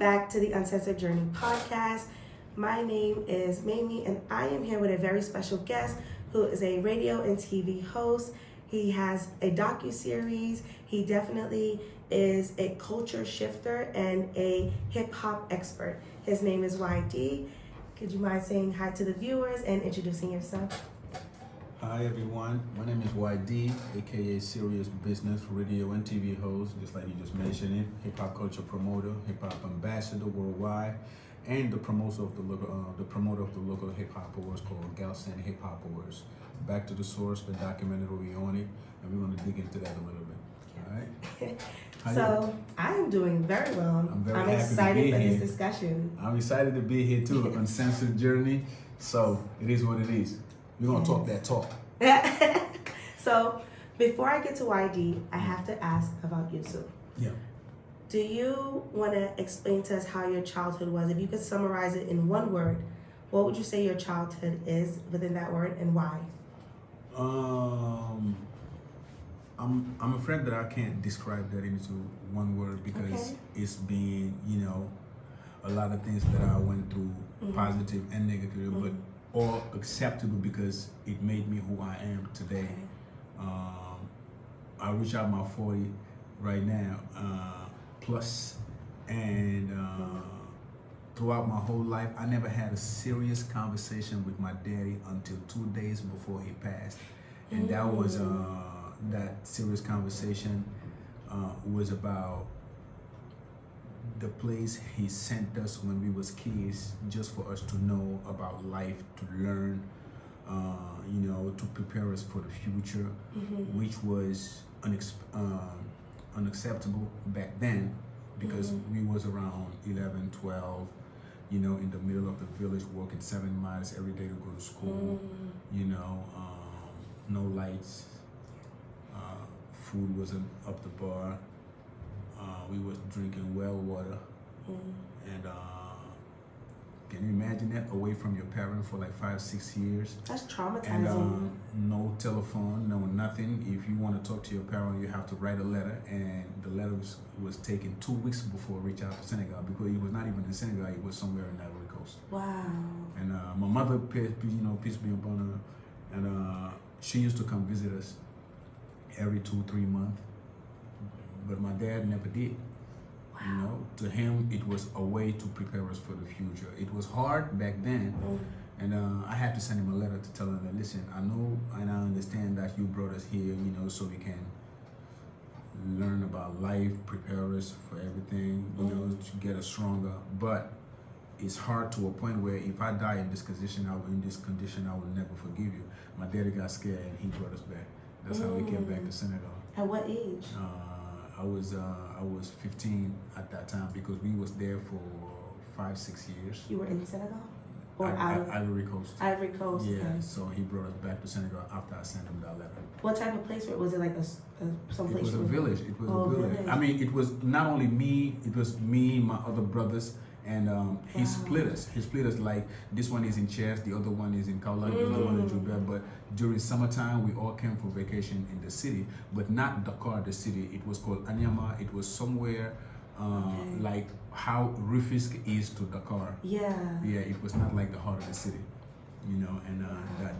back to the Uncensored Journey podcast. My name is Mamie, and I am here with a very special guest who is a radio and TV host. He has a docuseries. He definitely is a culture shifter and a hip hop expert. His name is Ydee. Could you mind saying hi to the viewers and introducing yourself? Hi everyone, my name is Ydee, aka Serious Business Radio and TV host, just like you just mentioned it, hip hop culture promoter, hip hop ambassador worldwide, and the promoter of the local hip hop awards called Galsen Hip Hop Awards. Back to the source, the documentary on it, and we're going to dig into that a little bit. All right. So I am doing very well. I'm excited for this discussion. I'm excited to be here too. Uncensored Journey. So it is what it is. We're gonna talk that talk. So before I get to Ydee, I have to ask about Yusuf. Yeah. Do you want to explain to us how your childhood was? If you could summarize it in one word, what would you say your childhood is within that word and why? I'm afraid that I can't describe that into one word because it's been, a lot of things that I went through, positive and negative, but all acceptable because it made me who I am today. I reach out my 40 right now, plus, and throughout my whole life, I never had a serious conversation with my daddy until 2 days before he passed. And that was, that serious conversation was about the place he sent us when we was kids, just for us to know about life, to learn, to prepare us for the future, which was unacceptable back then because we was around 11, 12, in the middle of the village, walking 7 miles every day to go to school, no lights, food wasn't up the bar. We was drinking well water, and can you imagine that, away from your parents for like 5-6 years? That's traumatizing. And no telephone, no nothing. If you want to talk to your parent, you have to write a letter, and the letter was taken 2 weeks before it reached out to Senegal, because it was not even in Senegal, it was somewhere in Ivory Coast. Wow. And my mother, peace be upon her, and she used to come visit us every 2-3 months. But my dad never did. Wow. To him, it was a way to prepare us for the future. It was hard back then, and I had to send him a letter to tell him that, listen, I know and I understand that you brought us here, so we can learn about life, prepare us for everything, to get us stronger. But it's hard to a point where if I die in this condition, I will never forgive you. My daddy got scared and he brought us back. That's how we came back to Senegal. At what age? I was 15 at that time because we was there for 5-6 years. You were in Senegal? Ivory Coast. Ivory Coast. Yeah, okay. So he brought us back to Senegal after I sent him that letter. What type of place was it? Like some place? It was a village. It was a village. I mean, it was not only me. It was me, my other brothers, and he split us. He split us like this one is in Chess, the other one is in Kaula, the other one in Joubert. But during summertime, we all came for vacation in the city, but not Dakar, the city. It was called Anyama. It was somewhere like how Rufisque is to Dakar. Yeah. Yeah, it was not like the heart of the city, and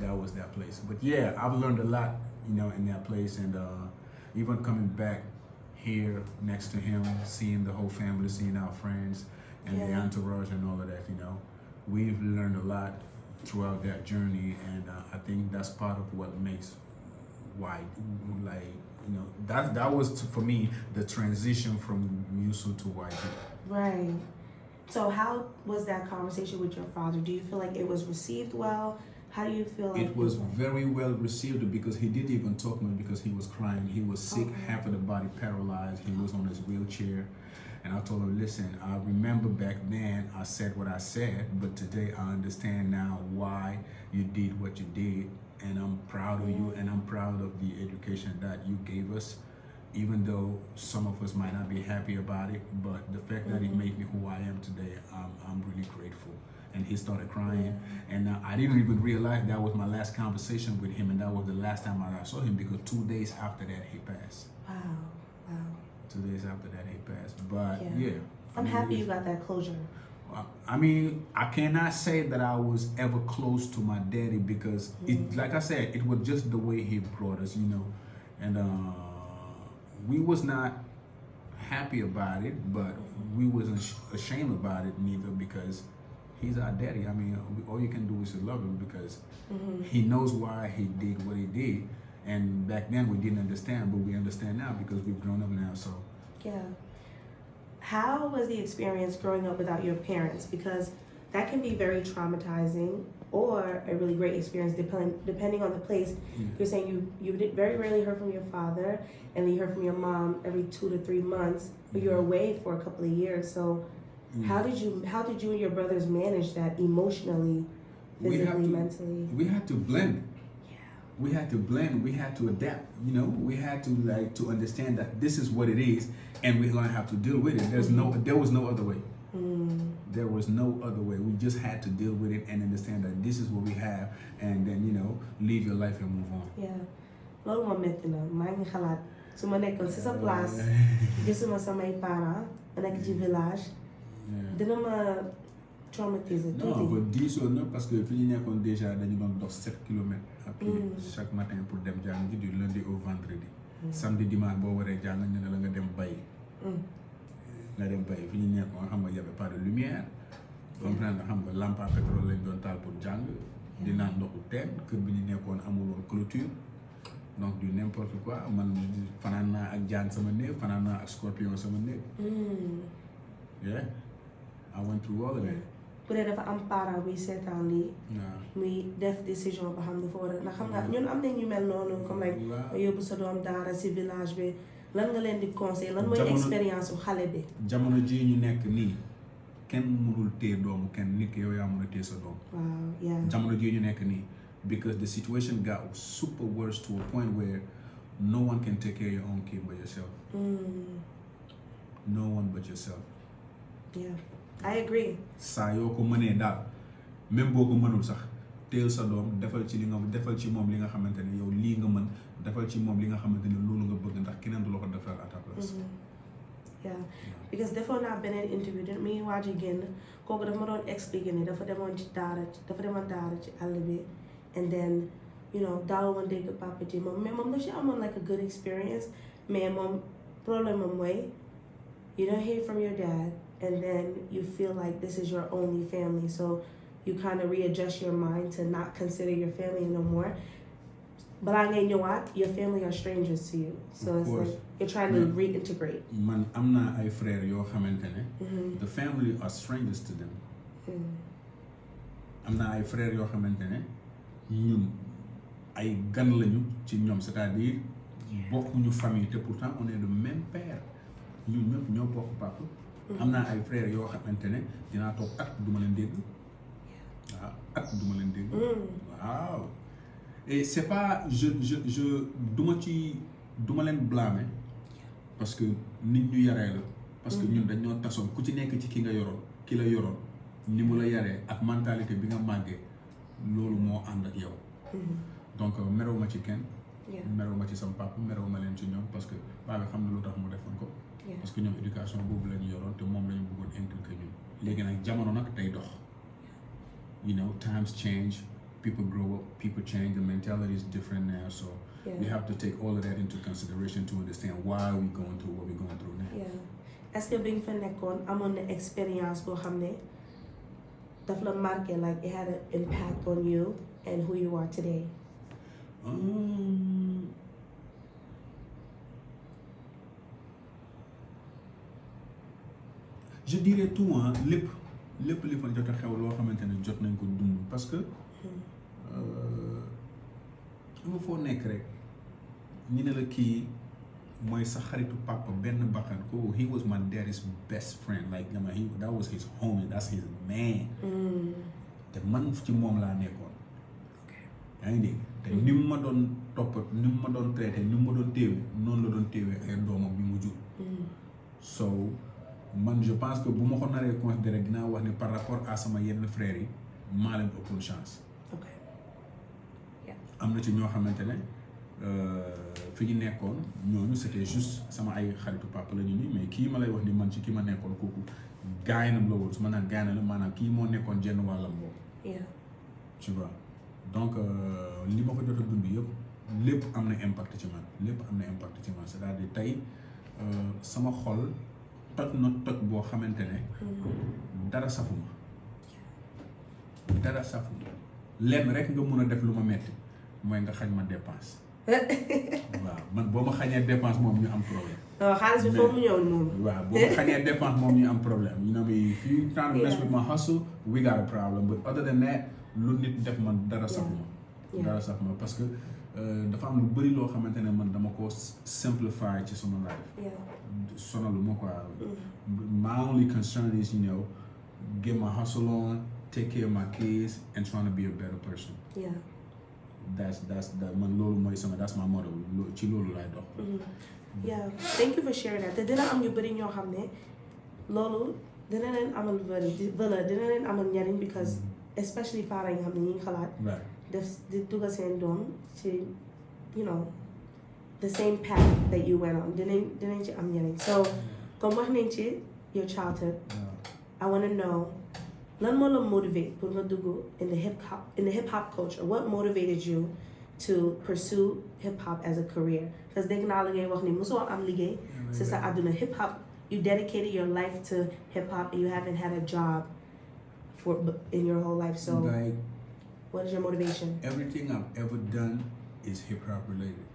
that was that place. But yeah, I've learned a lot, in that place, and even coming back here next to him, seeing the whole family, seeing our friends, and the entourage and all of that, we've learned a lot throughout that journey, and I think that's part of what makes why, that was for me the transition from Yusuf to Ydee. Right. So how was that conversation with your father? Do you feel like it was received well? How do you feel like it was very well received, because he didn't even talk to me because he was crying. He was sick, half of the body paralyzed. He was on his wheelchair. And I told him, listen, I remember back then I said what I said, but today I understand now why you did what you did. And I'm proud of you, and I'm proud of the education that you gave us, even though some of us might not be happy about it. But the fact that it made me who I am today, I'm really grateful. And he started crying. And I didn't even realize that was my last conversation with him, and that was the last time I saw him, because 2 days after that he passed. Wow. 2 days after that he passed. But yeah, I'm happy you got that closure. I mean, I cannot say that I was ever close to my daddy because, it, like I said, it was just the way he brought us, and we was not happy about it, but we wasn't ashamed about it neither because he's our daddy. I mean, all you can do is to love him because he knows why he did what he did, and back then we didn't understand, but we understand now because we've grown up now. So yeah. How was the experience growing up without your parents? Because that can be very traumatizing or a really great experience depending on the place. You're saying you did very rarely heard from your father and then you heard from your mom every 2 to 3 months, but you're away for a couple of years. So how did you and your brothers manage that emotionally, physically, mentally? We had to blend. Yeah. We had to blend. We had to adapt. We had to to understand that this is what it is, and we're gonna have to deal with it. There was no other way. There was no other way. We just had to deal with it and understand that this is what we have, and then live your life and move on. Yeah. Loolu moo metti na maa ngi xalaat su ma nekkoon si sa place gisuma samay parents ma nekk ci village dina ma traumatiser tuuti. Non, ba diisoon na parce que fi ñu nekkoon déjà dañu doon dox 7 kilomètres à pied chaque matin pour dem jàng ji du lundi au vendredi. Samedi dimanche boo waree jàng ñu ne la nga dem bay. Nga dem bay fi ñu nekkoon xam nga y avait pas de lumière. Comprendre xam nga lampe à pétrole lañ doon taal pour jàng. di naan ndoxu teen kër bi ñu nekkoon amul woon clôture. Donc du n'importe quoi man fanaan naa ak jaan sama néeg fanaan naa ak scorpion sama néeg. Yeah, I went through all of it. bu dee dafa am parent buy seetaan lii. muy def décision ba xam dafa war a ndax xam nga ñun am nañ ñu mel noonu comme like nga yóbbu sa doom daara si village bi lan nga leen di conseil lan mooy expérience bu xale bi. jamono ji ñu nekk nii kenn mënul téye doomu kenn nit ki yow yaa mën a téye sa doom. waaw yeah. jamono ji ñu nekk nii because the situation got super worse to a point where no one can take care of your own kid but yourself. No one but yourself. Yeah, I agree. saa yoo ko mënee daal même boo ko mënul sax teel sa doom defal ci moom li nga xamante ne yow lii nga mën defal ci moom li nga xamante ne loolu nga bëgg ndax keneen du la ko defal à ta place. Yeah, because defoon naa beneen interview de mi ngi waaj a génn kooku dafa ma doon expliquer ni dafa demoon daara ci àll bi and then daaw ma dégg papa ji moom mais moom daf ci amoon like a good experience mais moom problème moom mooy you don't hear from your dad and then you feel like this is your only family, so you kind of readjust your mind to not consider your family no more. But your family are strangers to you, so it's like you're trying to reintegrate. Man, am na ay frères yoo xamante ne the family are strangers to them. Am na ay frères yoo xamante ne ñun ay gan lañu ci ñoom, c'est-à-dire bokkuñu famille te pourtant on est le même père. ñun ñëpp ñoo bokk papa. am naa ay frères yoo xamante ne dinaa toog at duma leen dégg. waaw at duma leen dégg. waaw et c'est pas je duma leen blâmer parce que nit ñu yaree la. parce que ñun dañoo tasoon ku ci nekk ci ki la yoroon ni mu la yaree ak mentalité bi nga màggee loolu moo ànd ak yow. donc merewuma ci kenn. merewuma ci sama papa merewuma leen ci ñoom parce que paa bi xam na lu tax mu defoon ko. parce que ñoom éducation boobu la ñu yoroon te moom la ñu bëggoon inculquer ñun. léegi nag jamono nag day dox. Times change, people grow up, people change, the mentality is different now, so we have to take all of that into consideration to understand why we're going through what we're going through now. Yeah. Est-ce que bi nga fa nekkoon amoon na expérience boo xam ne daf la marqué like it had an impact on you and who you are today? Je dirais tout lépp li fa jot a xew loo xamante ne jot nañ ko dund parce que nga foo nekk rek ñu ne la kii mooy sa xaritu papa benn bakkan ko he was my daddy's best friend like that was his homie, that's his man. te man ci moom laa nekkoon. yaa ngi dégg te ni mu ma doon toppat ni mu ma doon traité ni mu ma doon téewe noonu la doon téewe ay doomam bi mu jur. so man je pense que bu ma ko naree considéré dinaa wax ne par rapport à sama yenn frères yi maa leen ëppoon chance. am na ci ñoo xamante ne fi ñu nekkoon ñooñu c'était juste sama ay xaritu papa la ñu nii mais kii ma lay wax ni man ci ki ma nekkoon kooku gaynam la woon su ma naan gaynam la maanaam kii moo nekkoon jenn wàllam boobu. Tu vois donc li ma ko jot a dund yëpp lépp am na impact ci man lépp am na impact ci man c'est-à-dire tey sama xol toj na toj boo xamante ne dara safuma lenn rek nga mun a def lu ma metti mooy nga xañ ma dépense. waaw man boo ma xañee dépense moom ñu am problème. waaw xaalis bi foofu mu ñëw noonu. waaw boo ma xañee dépense moom ñu am problème you know if you trying to mess with my hustle we got a problem but other than that lu nit def man dara safuma. dara safuma parce que dafa am lu bëri loo xamante ne man dama ko simplify ci sama life. sonalu ma quoi. My only concern is get my hustle on, take care of my kids, and trying to be a better person. That's man loolu mooy sama that's my motto ci loolu laay dox. Thank you for sharing that te dina am ñu bëri ñoo xam ne loolu dina leen amal valeur dina leen amal njariñ because especially parents yi nga xam ne ñu ngi xalaat def di dugal seen doom ci the same path that you went on dinañ ci am njariñ so comme wax nañ ci your childhood I want to know lan moo la motivate pour nga dugg in the hip hop culture what motivated you to pursue hip hop as a career because dégg naa la ngay wax ni mosoo am liggéey si sa àdduna hip hop you dedicated your life to hip hop and you haven't had a job in your whole life so what is your motivation? Everything I've ever done is hip hop related.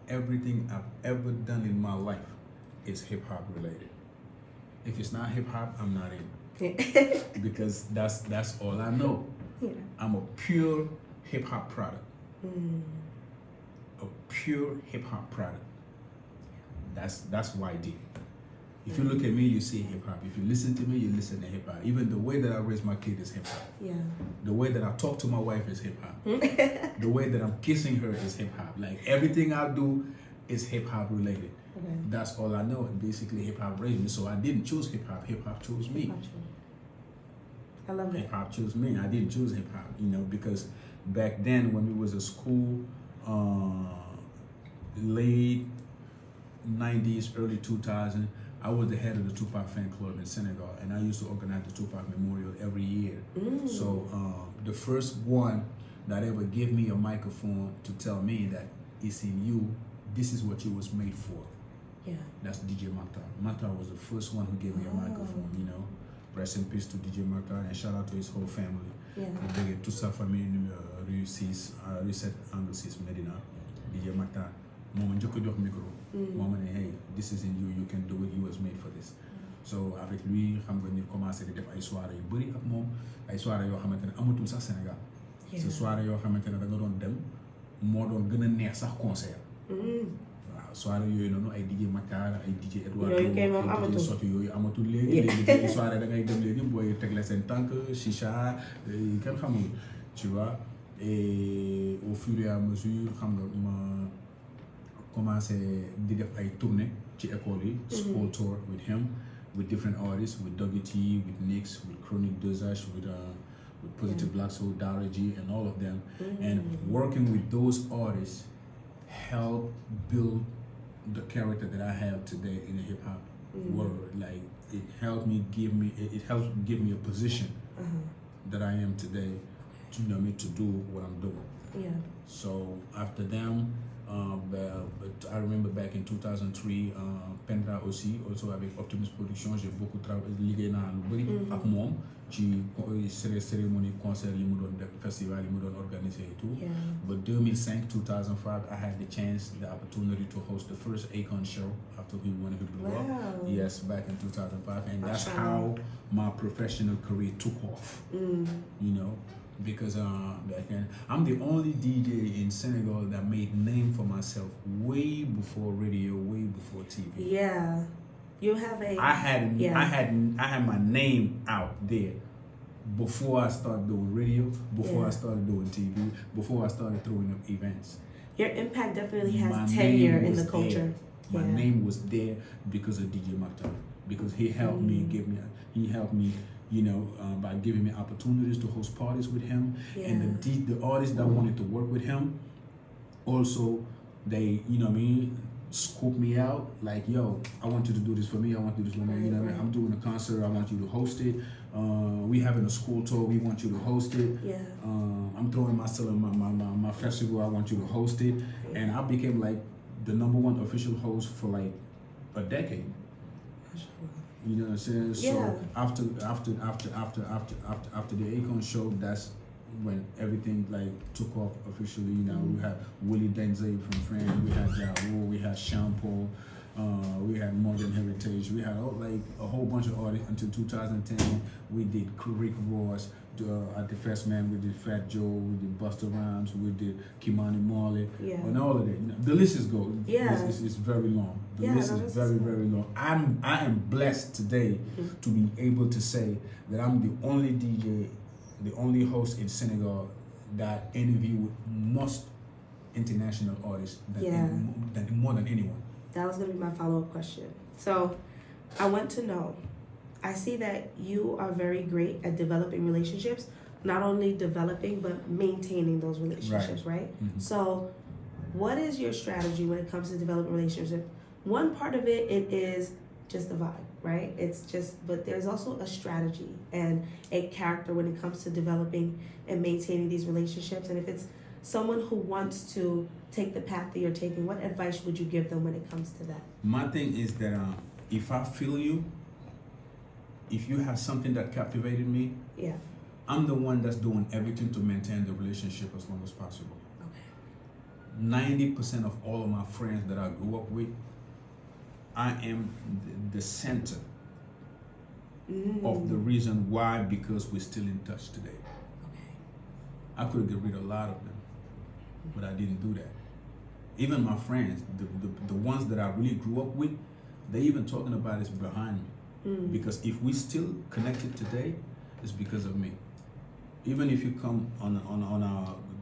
Everything I've ever done in my life is hip hop related. If it's not hip hop, I'm not in. Because that's all I know. I'm a pure hip hop product. A pure hip hop product. That's Ydee. If you look at me, you see hip hop. If you listen to me, you listen to hip hop. Even the way that I raise my kid is hip hop. The way that I talk to my wife is hip hop. The way that I'm kissing her is hip hop. Like everything I do is hip hop related. That's all I know. And basically, hip hop raised me. So I didn't choose hip hop. Hip hop chose me. I love that. Hip hop chose me. I didn't choose hip hop. Because back then when we was at school, late 90s, early 2000s. I was the head of the Tupac fan club in Senegal, and I used to organize the Tupac Memorial every year. So the first one that ever gave me a microphone to tell me that it's in you, this is what you was made for. That's DJ Maktar. Maktar was the first one who gave me a microphone, Rest in peace to DJ Maktar, and shout out to his whole family. Toute sa famille, rue 6, rue 7, angle 6, Medina. DJ Maktar. Moom njëkk a jox micro. Moom ne hey this is in you, you can do it, you was made for this. So avec lui xam nga ñu commencé di def ay soirées yu bëri ak moom ay soirées yoo xamante ne amatul sax Sénégal. c'est soirées yoo xamante ne da nga doon dem moo doon gën a neex sax concert. waaw soirées yooyu noonu ay DJ Maktar ay DJ Edouard DJ sotti yooyu amatul léegi soirées da ngay dem léegi booy tegle seen tànk chicha kenn xamul tu vois et au fur et à mesure xam nga ma commencé di def ay tournée ci école yi. school tour with him, with different artists, with Dougie T, with Nix, with Chronic Dosage, with Positive Black Soul, Dara G, and all of them. And working with those artists helped build the character that I have today in the hip hop world. Like it helped give me a position that I am today. To do what I'm doing. So after them. But I remember back in 2003, Pendra aussi avec Optimus Production, j'ai beaucoup liggéey naa lu bëri ak moom ci cérémonie concert yi mu doon def festival yi mu doon organisé et tout. But 2005, 2005, I had the opportunity to host the first Akon show after he blew up. Yes, back in 2005, and that's how my professional career took off. Because back then, I'm the only DJ in Senegal that made name for myself way before radio, way before TV. You have a. I had my name out there before I started doing radio, before I started doing TV, before I started throwing up events. Your impact definitely has tenure in the culture. My name was there because of DJ Maktar, because he helped me by giving me opportunities to host parties with him, and the artists that wanted to work with him, also they, you know what I mean, scoop me out like, yo, I want you to do this for me, I want you to do this for me, you know what I mean, I'm doing a concert, I want you to host it, we having a school tour, we want you to host it, Yeah. I'm throwing myself in my festival, I want you to host it, and I became like the #1 official host for like a decade. You know what I'm saying? Yeah. So after the Akon show, that's when everything like took off officially. You know, we had Willie Denzel from France, we had Ja Rule, we had Sean Paul, we had Morgan Heritage, we had like a whole bunch of artists until 2010. We did Rick Ross. At the First Man, we did Fat Joe, we did Busta Rhymes, we did Kimani Marley, and all of that. You know, the list is go. Yeah. It's very long. The list is very, very long. I am blessed today to be able to say that I'm the only DJ, the only host in Senegal that interviewed most international artists than more than anyone. That was going to be my follow-up question. So I want to know, I see that you are very great at developing relationships, not only developing, but maintaining those relationships, right? Mm-hmm. So what is your strategy when it comes to developing relationships? One part of it is just the vibe, right? It's just, but there's also a strategy and a character when it comes to developing and maintaining these relationships. And if it's someone who wants to take the path that you're taking, what advice would you give them when it comes to that? My thing is that if I feel you, if you have something that captivated me, I'm the one that's doing everything to maintain the relationship as long as possible. Okay. 90% of all of my friends that I grew up with, I am the center of the reason why, because we're still in touch today. Okay. I could get rid of a lot of them, but I didn't do that. Even my friends, the ones that I really grew up with, they even talking about it behind me. Because if we still connected today, it's because of me. Even if you come on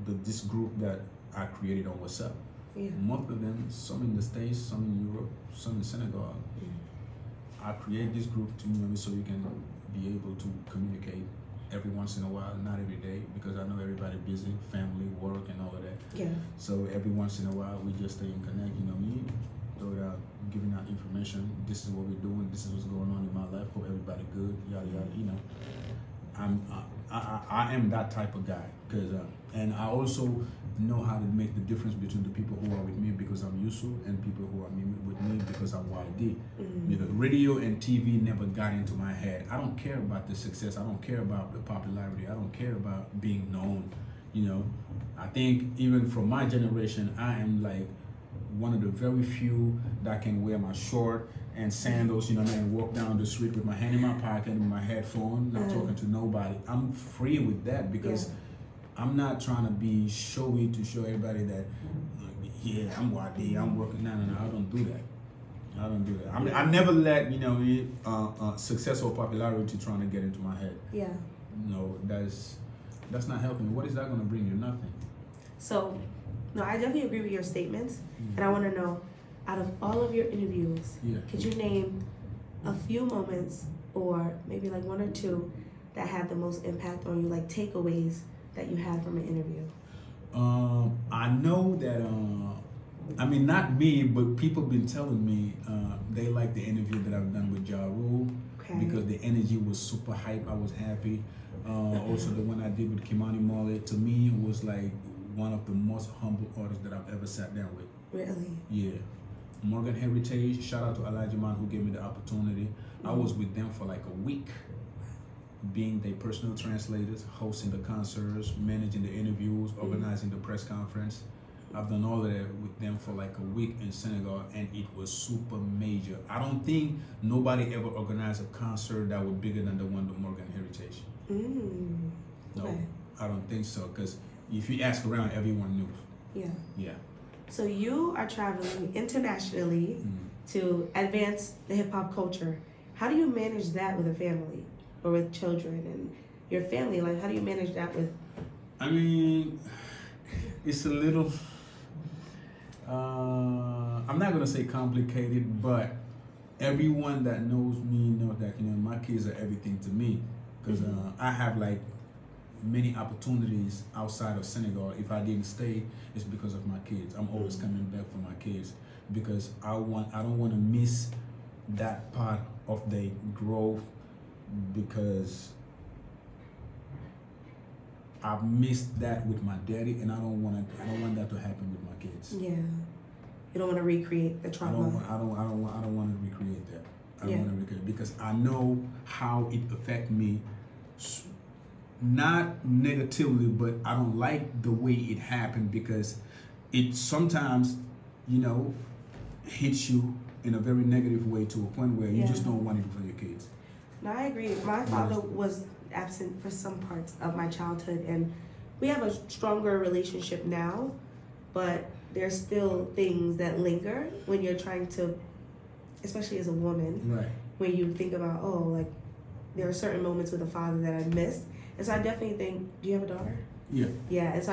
this group that I created on WhatsApp, most of them, some in the States, some in Europe, some in Senegal. I create this group to so we can be able to communicate every once in a while, not every day, because I know everybody busy, family, work, and all of that. Yeah. So every once in a while, we just stay in connect. You know me. Without giving out information, this is what we're doing, this is what's going on in my life, hope everybody good, yada yada, you know. I am that type of guy, because and I also know how to make the difference between the people who are with me because I'm Yusuf and people who are with me because I'm Ydee. Because radio and TV never got into my head. I don't care about the success, I don't care about the popularity, I don't care about being known, you know. I think even from my generation, I am like one of the very few that can wear my short and sandals, you know, and walk down the street with my hand in my pocket and my headphone, not talking to nobody. I'm free with that because I'm not trying to be showy to show everybody that, I'm Ydee, I'm working. No, I don't do that. I don't do that. I never let, you know, success or popularity trying to get into my head. Yeah. No, that's not helping. What is that going to bring you? Nothing. So, no, I definitely agree with your statements, and I want to know, out of all of your interviews, could you name a few moments, or maybe like one or two, that had the most impact on you, like takeaways that you had from an interview? I know that, I mean, not me, but people been telling me they like the interview that I've done with Ja Rule, because the energy was super hype. I was happy. Also, the one I did with Kimani Marley, to me, was like one of the most humble artists that I've ever sat down with. Really? Yeah. Morgan Heritage, shout out to Elijah Man who gave me the opportunity. I was with them for like a week, being their personal translators, hosting the concerts, managing the interviews, organizing the press conference. I've done all of that with them for like a week in Senegal, and it was super major. I don't think nobody ever organized a concert that was bigger than the one with Morgan Heritage. No, I don't think so, because if you ask around, everyone knew. Yeah. Yeah. So you are traveling internationally to advance the hip hop culture. How do you manage that with a family or with children and your family? Like, how do you manage that with? I mean, it's a little, I'm not gonna say complicated, but everyone that knows me knows that, you know, my kids are everything to me, because I have like many opportunities outside of Senegal. If I didn't stay, it's because of my kids. I'm always coming back for my kids because I don't want to miss that part of their growth because I missed that with my daddy, and I don't want that to happen with my kids. Yeah. You don't want to recreate the trauma. I don't want to recreate that. I don't Yeah. want to recreate because I know how it affected me. Not negatively, but I don't like the way it happened because it sometimes, hits you in a very negative way to a point where you just don't want it for your kids. No, I agree. My father was absent for some parts of my childhood, and we have a stronger relationship now, but there's still things that linger when you're trying to, especially as a woman, Right. when you think about, there are certain moments with a father that I missed. And so I definitely think, do you have a daughter? Yeah. Yeah, and so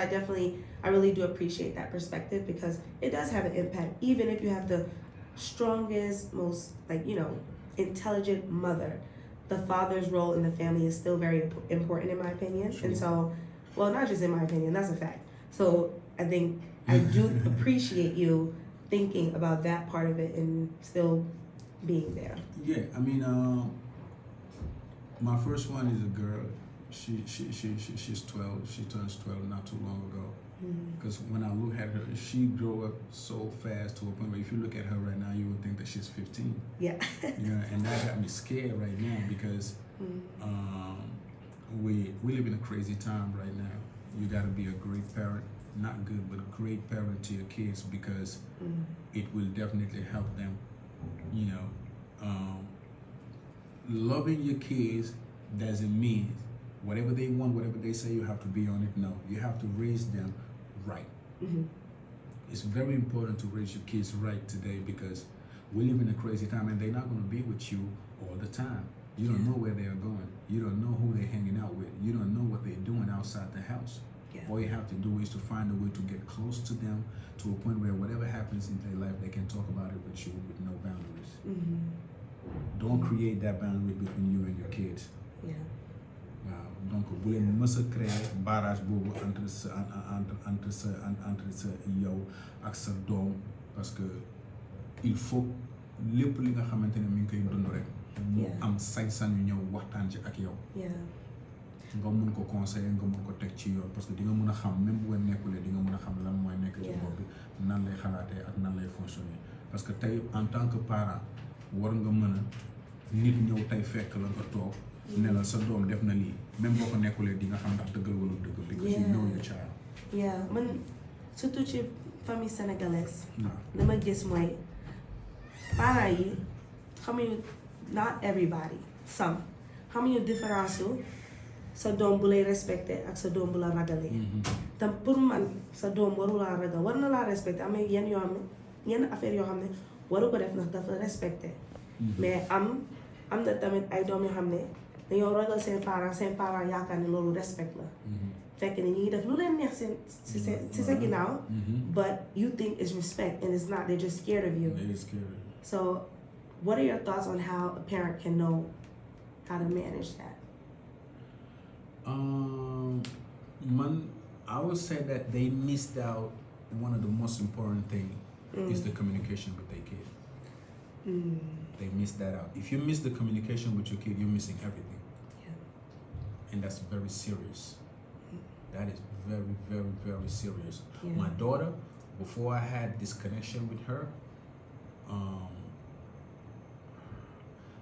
I really do appreciate that perspective because it does have an impact, even if you have the strongest, most, intelligent mother. The father's role in the family is still very important in my opinion. Sure. And so, well, not just in my opinion, that's a fact. So I think I do appreciate you thinking about that part of it and still being there. Yeah, I mean, my first one is a girl. She's 12. She turns 12 not too long ago. Because when I look at her, she grew up so fast to a point where if you look at her right now, you would think that she's 15. Yeah. And that got me scared right now because we live in a crazy time right now. You got to be a great parent, not good, but a great parent to your kids because it will definitely help them. Loving your kids doesn't mean whatever they want, whatever they say, you have to be on it. No, you have to raise them right. It's very important to raise your kids right today because we live in a crazy time and they're not going to be with you all the time. You don't know where they're going. You don't know who they're hanging out with. You don't know what they're doing outside the house. Yeah. All you have to do is to find a way to get close to them to a point where whatever happens in their life, they can talk about it with you with no boundaries. Don't create that boundary between you and your kids. Yeah. Donc bu leen mës a créer barrage boobu entre sa yow ak sa doom parce que il faut lépp li nga xamante ne mi ngi koy dund rek mu am sañ-sañ yu ñëw waxtaan ci ak yow nga mun ko conseiller nga mun ko teg ci yoon parce que di nga mun a xam même bu nekkulee di nga mun a xam lan mooy nekk ci bopp bi nan lay xalaatee ak nan lay fonctionner parce que tey en tant que parent war nga mën a nit ñëw tey fekk la nga toog ne la sa doom def na lii même boo ko nekkulee di nga xam ndax dëggal wala dëgg because you know your child. Yeah, man surtout ci famille sénégalaise. waaw li ma gis mooy parents yi xamuñu not everybody some xamuñu différence su sa doom bu lay respecté ak sa doom bu la ragalee. tam pour man sa doom waru laa ragal war na laa respecté am na yenn yoo xam ne yenn affaire yoo xam ne waru ko def ndax dafa respecté. mais am na tamit ay doom yoo xam ne dañoo ragal seen parents yaakaar ne loolu respect la. fekk ne ñu ngi def lu leen neex si sa ginnaaw. but you think it's respect and it's not. They're just scared of you. They're scared. So what are your thoughts on how a parent can know how to manage that? I would say that they missed out one of the most important things is the communication with their kid. They missed that out. If you miss the communication with your kid, you're missing everything. And that's very serious. That is very, very, very serious. Yeah. My daughter, before I had this connection with her,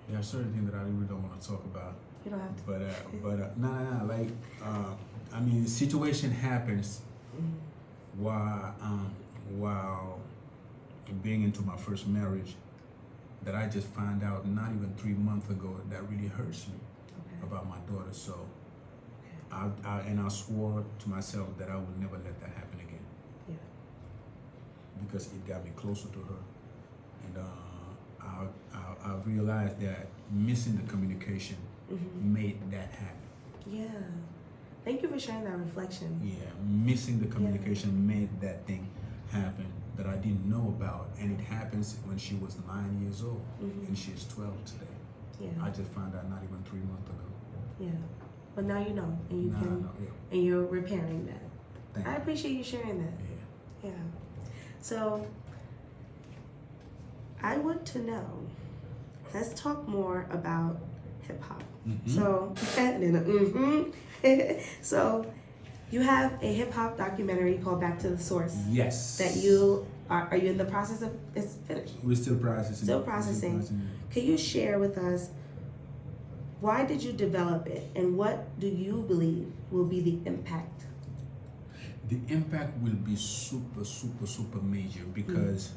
there are certain things that I really don't want to talk about. You don't have to. But no. Like, I mean, situation happens while being into my first marriage that I just found out not even 3 months ago that really hurts me about my daughter. So I swore to myself that I would never let that happen again. Yeah. Because it got me closer to her. And I realized that missing the communication made that happen. Yeah. Thank you for sharing that reflection. Yeah, missing the communication made that thing happen that I didn't know about, and it happens when she was 9 years old, and she's 12 today. Yeah. I just found out not even 3 months ago. Yeah. but now you know, and you Now I can, know, yeah. and you're repairing that. Thank I you. appreciate you sharing that. Yeah. Yeah. So I want to know. Let's talk more about hip hop. Mm-hmm. So, so you have a hip hop documentary called Back to the Source. Yes. That you are you in the process of? It's finished. We're still processing. Still processing. Can you share with us why did you develop it, and what do you believe will be the impact? The impact will be super, super, super major because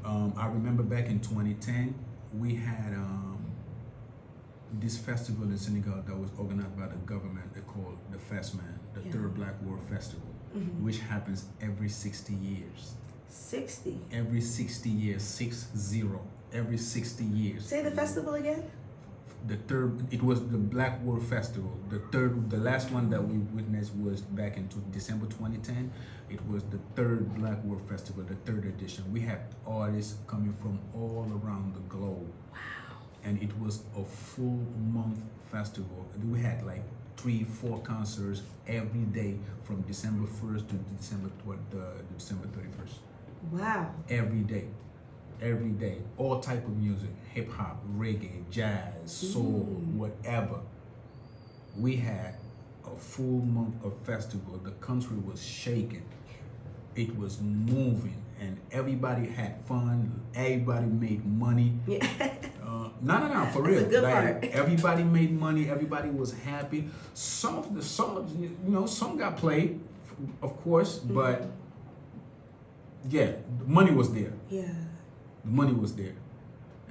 I remember back in 2010 we had this festival in Senegal that was organized by the government. They called the FESMAN, the Third Black World Festival, which happens every 60 years. 60. Every 60 years, 60. Every 60 years. Say the festival again. The third, it was the Black World Festival. The last one that we witnessed was back in December 2010. It was the third Black World Festival, the third edition. We had artists coming from all around the globe. Wow. And it was a full month festival. We had like 3-4 concerts every day from December 1st to December 31st. Wow. Every day, all type of music, hip hop, reggae, jazz, soul, whatever. We had a full month of festival. The country was shaking. It was moving, and everybody had fun. Everybody made money. Yeah. No, for real. That's a good like, part. Everybody made money. Everybody was happy. Some got played, of course, but yeah, the money was there. Yeah. The money was there.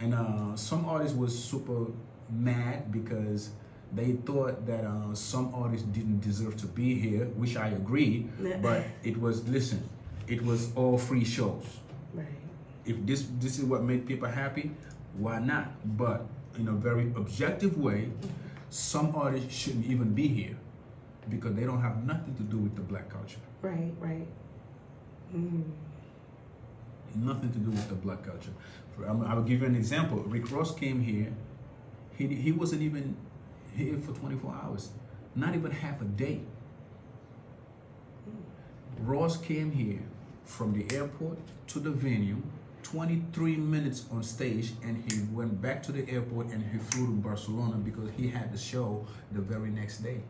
And some artists was super mad because they thought that some artists didn't deserve to be here, which I agree, but it was all free shows. Right. If this is what made people happy, why not? But in a very objective way, some artists shouldn't even be here because they don't have nothing to do with the black culture. Right. Nothing to do with the black culture. I'll give you an example. Rick Ross came here. He wasn't even here for 24 hours. Not even half a day. Ross came here from the airport to the venue, 23 minutes on stage, and he went back to the airport and he flew to Barcelona because he had the show the very next day.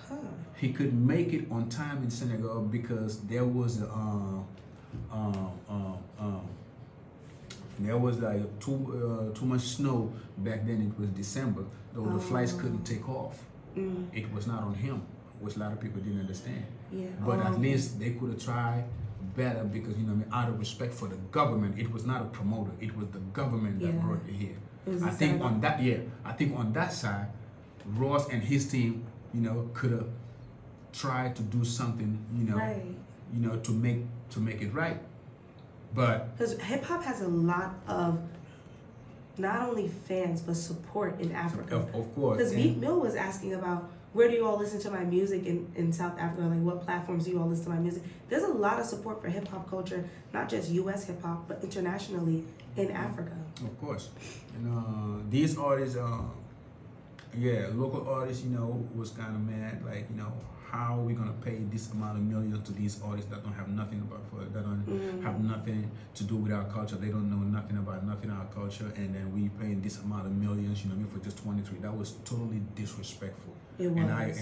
Huh. He could make it on time in Senegal because there was like too much snow back then. It was December, though the flights couldn't take off. It was not on him, which a lot of people didn't understand. Yeah. But at least they could have tried better because out of respect for the government. It was not a promoter. It was the government that brought it here. I think on that side, Ross and his team, could have tried to do something, right. to make it right. But because hip hop has a lot of not only fans but support in Africa. Of course. Because Meek Mill was asking about where do you all listen to my music in South Africa? Like what platforms do you all listen to my music? There's a lot of support for hip hop culture, not just U.S. hip hop, but internationally in Africa. Of course. And these artists, local artists, was kind of mad. Like, how are we gonna pay this amount of millions to these artists that don't have nothing have nothing to do with our culture? They don't know nothing about our culture, and then we paying this amount of millions, for just 23. That was totally disrespectful. It was.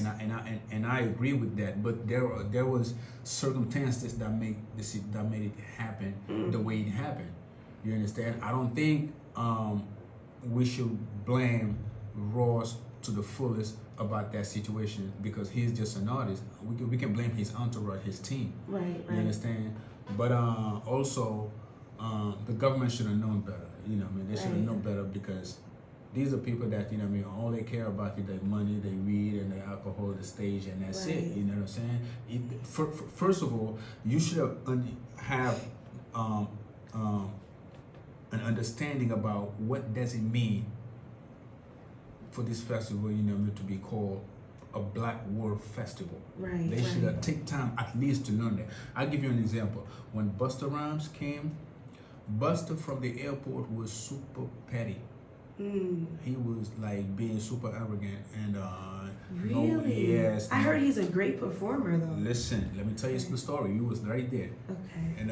And I agree with that. But there was circumstances that made it happen the way it happened. You understand? I don't think we should blame Ross to the fullest about that situation because he's just an artist. We can blame his entourage, his team. Right. You understand? But also, the government should have known better. They should have known better because these are people that all they care about is their money, their weed, and their alcohol, the stage, and that's it. You know what I'm saying? First of all, you should have an understanding about what does it mean for this festival, to be called a Black World Festival. Right. They should have take time at least to learn that. I'll give you an example. When Busta Rhymes came, Busta from the airport was super petty. He was like being super arrogant, and Really? No, yes. I heard he's a great performer though. Listen, let me tell you the story. You was right there. Okay. And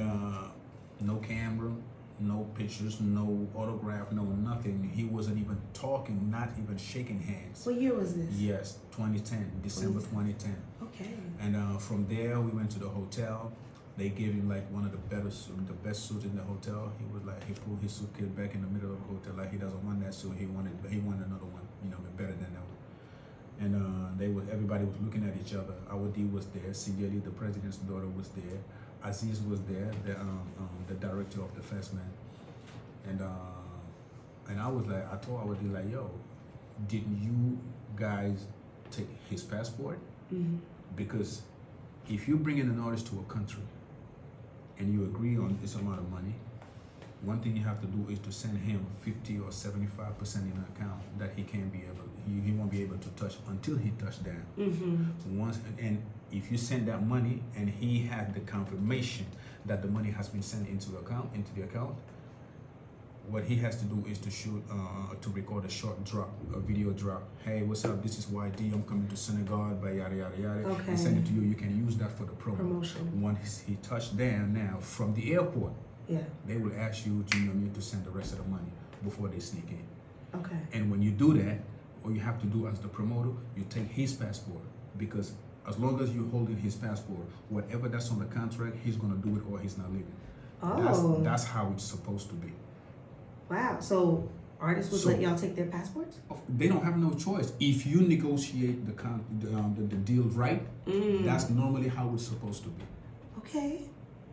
no camera, no pictures, no autograph, no nothing. He wasn't even talking, not even shaking hands. What year was this? Yes, 2010, December 2010. Okay. And from there, we went to the hotel. They gave him like one of the best suits in the hotel. He was like, he pulled his suitcase back in the middle of the hotel, like he doesn't want that suit. He wanted another one, better than that one. And everybody was looking at each other. Ydee was there. Senegal, the president's daughter, was there. Aziz was there, the director of the festival. And I was like, I told Ydee like, yo, didn't you guys take his passport? Mm-hmm. Because if you bring in an artist to a country and you agree on this amount of money, one thing you have to do is to send him 50 or 75% in an account that he won't be able to touch until he touched down. Mm-hmm. And if you send that money and he had the confirmation that the money has been sent into the account, what he has to do is to shoot, to record a short drop, a video drop. Hey, what's up? This is Ydee. I'm coming to Senegal, by yada yada yada. Okay. And send it to you. You can use that for the promotion. Once he touched down, now from the airport, yeah, they will ask you to send the rest of the money before they sneak in. Okay. And when you do that, all you have to do as the promoter, you take his passport, because as long as you're holding his passport, whatever that's on the contract, he's gonna do it or he's not leaving. Oh. That's how it's supposed to be. Wow. So artists would let y'all take their passports? They don't have no choice. If you negotiate the deal right, that's normally how it's supposed to be. Okay.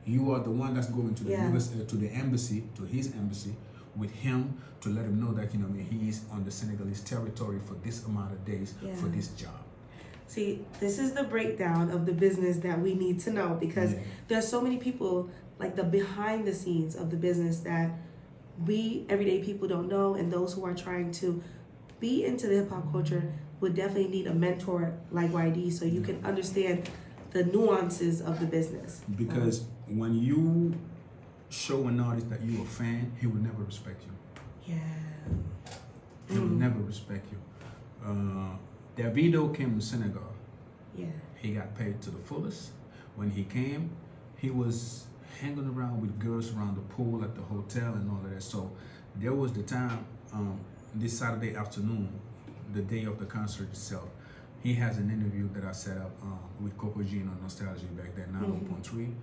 You are the one that's going to the to the embassy, to his embassy, with him to let him know that he's on the Senegalese territory for this amount of days for this job. See, this is the breakdown of the business that we need to know, because there's so many people, like the behind the scenes of the business, that we everyday people don't know, and those who are trying to be into the hip hop culture would definitely need a mentor like Ydee, so you can understand the nuances of the business. Because when you show an artist that you're a fan, he will never respect you. Yeah. He will never respect you. Davido came to Senegal. Yeah. He got paid to the fullest. When he came, he was hanging around with girls around the pool at the hotel and all of that. So there was the time, this Saturday afternoon, the day of the concert itself, he has an interview that I set up with Coco Jean on Nostalgia back then, 9.3.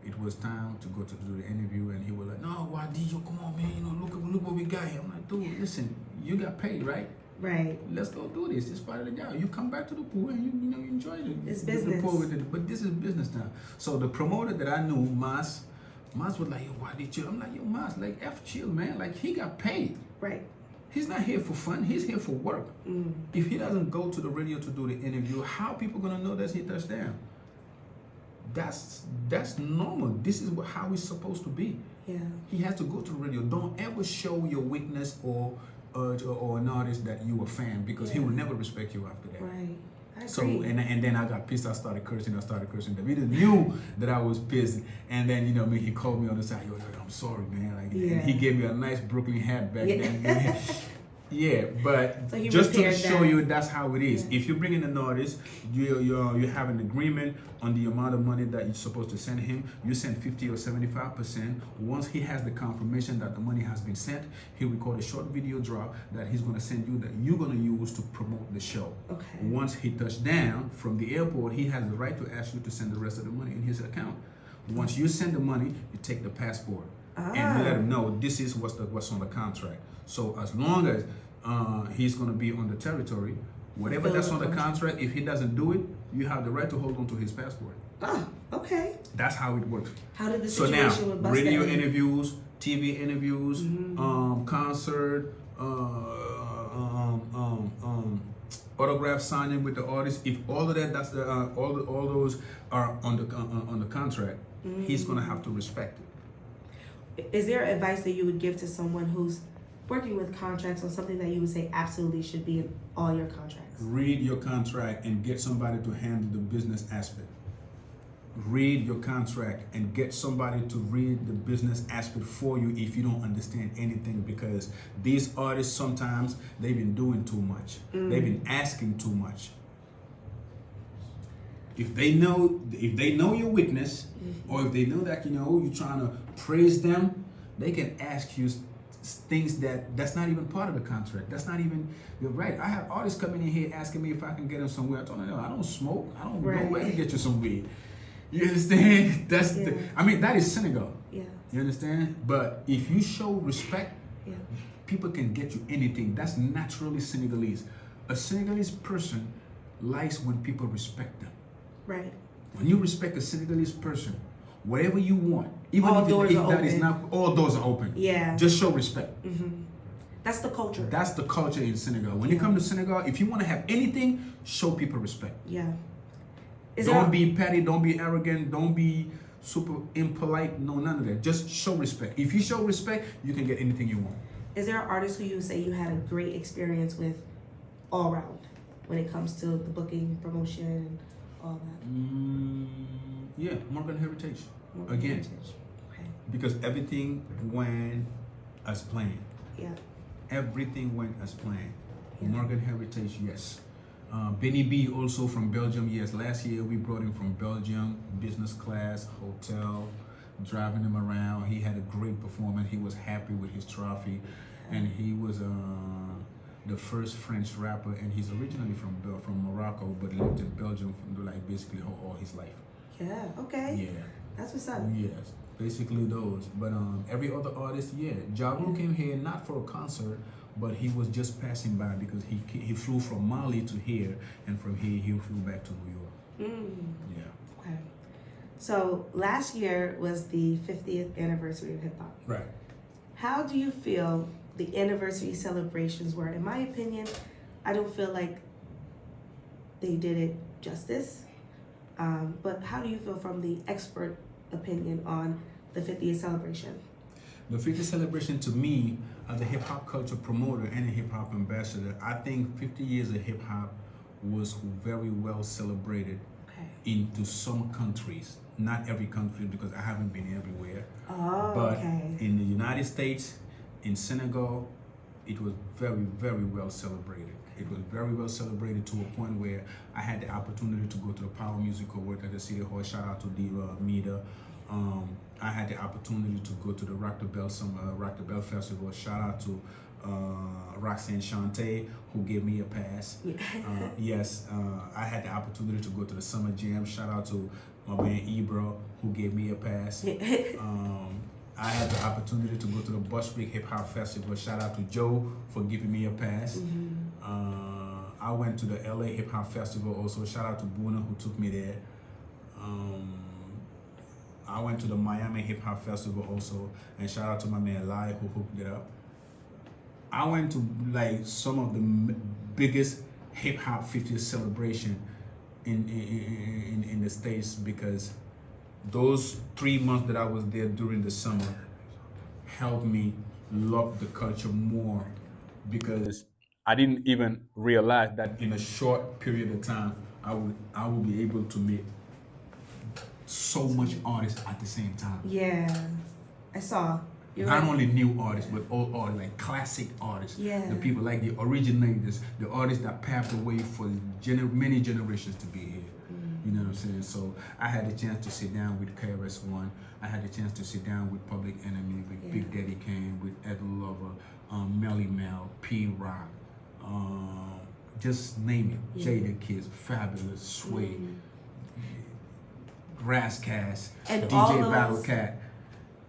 It was time to go to do the interview, and he was like, "No, Ydee, come on, man, look what we got here." I'm like, "Dude, listen, you got paid, right? Right. Let's go do this. It's part of the job. You come back to the pool and you enjoy it. It's the business. pool with it. But this is business time." So the promoter that I knew, Mas was like, "Yo, Ydee, chill." I'm like, "Yo, Mas, like, chill, man. Like, he got paid. Right. He's not here for fun. He's here for work. If he doesn't go to the radio to do the interview, how people gonna know that he touched down? That's normal. This is how it's supposed to be. Yeah. He has to go to the radio. Don't ever show your weakness or an artist that you a fan, because he will never respect you after that. Right. I agree. So and then I got pissed. I started cursing. Davido knew that I was pissed, and then he called me on the side. Yo, I'm sorry, man. Like, and he gave me a nice Brooklyn hat back then. Yeah, but so just to show you that's how it is. If you bring in an artist, you have an agreement on the amount of money that you're supposed to send him. You send 50 or 75%. Once he has the confirmation that the money has been sent, he'll record a short video drop that he's gonna send you, that you're gonna use to promote the show. Okay. Once he touches down from the airport, he has the right to ask you to send the rest of the money in his account. Once you send the money, you take the passport and let him know this is what's on the contract. So as long as he's going to be on the territory, whatever that's on the contract, if he doesn't do it, you have the right to hold on to his passport. Ah, okay. That's how it works. How did the So situation now, with radio interviews, TV interviews, concert, autograph signing with the artist. If all of that, that's all those are on the contract, he's going to have to respect it. Is there advice that you would give to someone who's working with contracts, on something that you would say absolutely should be in all your contracts? Read your contract and get somebody to handle the business aspect. Read your contract and get somebody to read the business aspect for you if you don't understand anything, because these artists, sometimes they've been doing too much. They've been asking too much. If they know your weakness, or if they know that you're trying to praise them, they can ask you things that's not even part of the contract. That's not even you're right. I have artists coming in here asking me if I can get them somewhere. I told them, no, I don't smoke. I don't know where to get you some weed. You understand? That is Senegal. Yeah. You understand? But if you show respect, people can get you anything. That's naturally Senegalese. A Senegalese person likes when people respect them. Right. When you respect a Senegalese person, whatever you want, even all if doors are that open. is not, all doors are open. Yeah. Just show respect. Mm-hmm. That's the culture. That's the culture in Senegal. When you come to Senegal, if you want to have anything, show people respect. Yeah. Don't be petty, don't be arrogant, don't be super impolite, no, none of that. Just show respect. If you show respect, you can get anything you want. Is there an artist who you say you had a great experience with all around when it comes to the booking, promotion, and all that? Yeah, Morgan Heritage. Morgan Again. Heritage. Okay. Because everything went as planned. Yeah. Everything went as planned. Yeah. Morgan Heritage, yes. Benny B also from Belgium, yes. Last year we brought him from Belgium, business class, hotel, driving him around. He had a great performance. He was happy with his trophy, and he was the first French rapper, and he's originally from Morocco, but lived in Belgium for like basically all his life. Yeah. Okay. Yeah. That's what's up. Yes, basically those. But every other artist, Ja Rule came here not for a concert, but he was just passing by because he flew from Mali to here, and from here he flew back to New York. Yeah. Okay. So last year was the 50th anniversary of hip hop. Right. How do you feel the anniversary celebrations were? In my opinion, I don't feel like they did it justice. But how do you feel from the expert opinion on the 50th celebration? The 50th celebration, to me, as a hip hop culture promoter and a hip hop ambassador, I think 50 years of hip hop was very well celebrated into some countries. Not every country, because I haven't been everywhere. But in the United States, in Senegal, it was very, very well celebrated. It was very well celebrated to a point where I had the opportunity to go to the Power Music Award at the City Hall. Shout out to Mida. I had the opportunity to go to the Rock the Bell Festival. Shout out to Roxanne Shante, who gave me a pass. Yes, I had the opportunity to go to the Summer Jam. Shout out to my man Ebro, who gave me a pass. I had the opportunity to go to the Bushwick Hip Hop Festival. Shout out to Joe for giving me a pass. I went to the LA Hip Hop Festival also. Shout out to Boona, who took me there. I went to the Miami Hip Hop Festival also, and shout out to my man Lai, who hooked it up. I went to like some of the biggest hip hop 50th celebration in the States, because those 3 months that I was there during the summer helped me love the culture more, because I didn't even realize that in a short period of time I would be able to meet so much artists at the same time. Yeah, I saw. Not only new artists, but old artists, like classic artists. Yeah. The people like the originators, the artists that paved the way for many generations to be here. You know what I'm saying? So I had the chance to sit down with KRS-One. I had the chance to sit down with Public Enemy, with Big Daddy Kane, with Ed Lover, Melly Mel, P-Rock, just name it. Jada Kids, Fabulous, Sway, Razzcast, and DJ Battle Cat.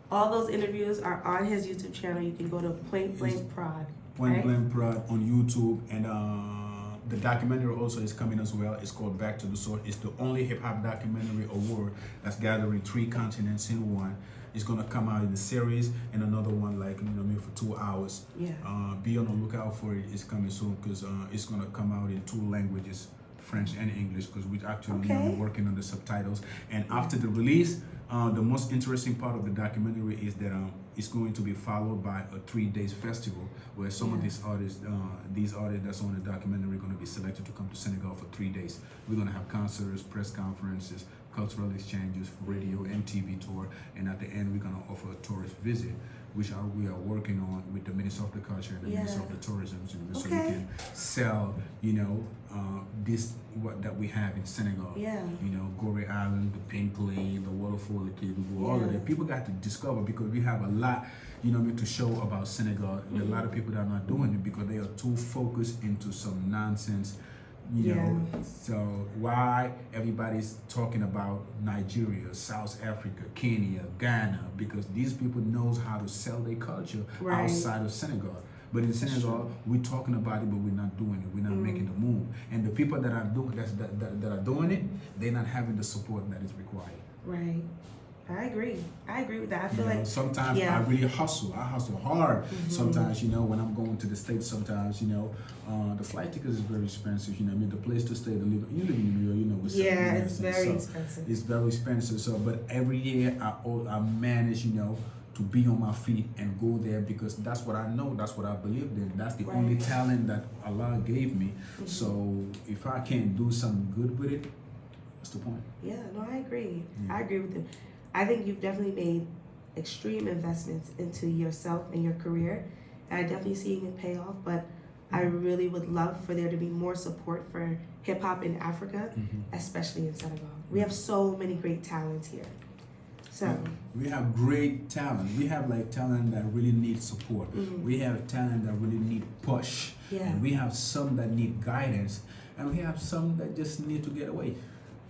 All those interviews are on his YouTube channel. You can go to Point Blank Prod. Point Blank Prod on YouTube, and the documentary also is coming as well. It's called Back to the Source. It's the only hip hop documentary award that's gathering 3 continents in one. It's gonna come out in the series, and another one maybe for 2 hours. Yeah. Be on the lookout for it. It's coming soon, because it's gonna come out in 2 languages, French and English, because we're actually working on the subtitles. And after the release, the most interesting part of the documentary is that it's going to be followed by a 3 days festival where some of these artists that's on the documentary are going to be selected to come to Senegal for 3 days. We're going to have concerts, press conferences, cultural exchanges, radio, MTV tour, and at the end we're going to offer a tourist visit. which we are working on with the Minister of the Culture and the Minister of the Tourism, so we can sell, this that we have in Senegal. Yeah. Gorée Island, the Pink Lane, the waterfall, the Kédougou, all of that. People got to discover because we have a lot, to show about Senegal. A lot of people that are not doing it because they are too focused into some nonsense. So why everybody's talking about Nigeria, South Africa, Kenya, Ghana, because these people knows how to sell their culture outside of Senegal. But in Senegal, we're talking about it, but we're not doing it. We're not making the move. And the people that are doing that are doing it, they're not having the support that is required. Right. I agree with that. I feel like sometimes I really hustle. I hustle hard. Sometimes, when I'm going to the States, sometimes, the flight ticket is very expensive. The place to stay, you live in New York, it's very expensive. It's very expensive. So, but every year I manage, to be on my feet and go there because that's what I know. That's what I believe in. That's the only talent that Allah gave me. So if I can't do something good with it, what's the point? Yeah, no, I agree. I agree with you. I think you've definitely made extreme investments into yourself and your career. And I definitely see it pay off, but I really would love for there to be more support for hip hop in Africa, especially in Senegal. We have so many great talents here. So we have great talent. We have talent that really needs support. We have talent that really need push. And we have some that need guidance. And we have some that just need to get away.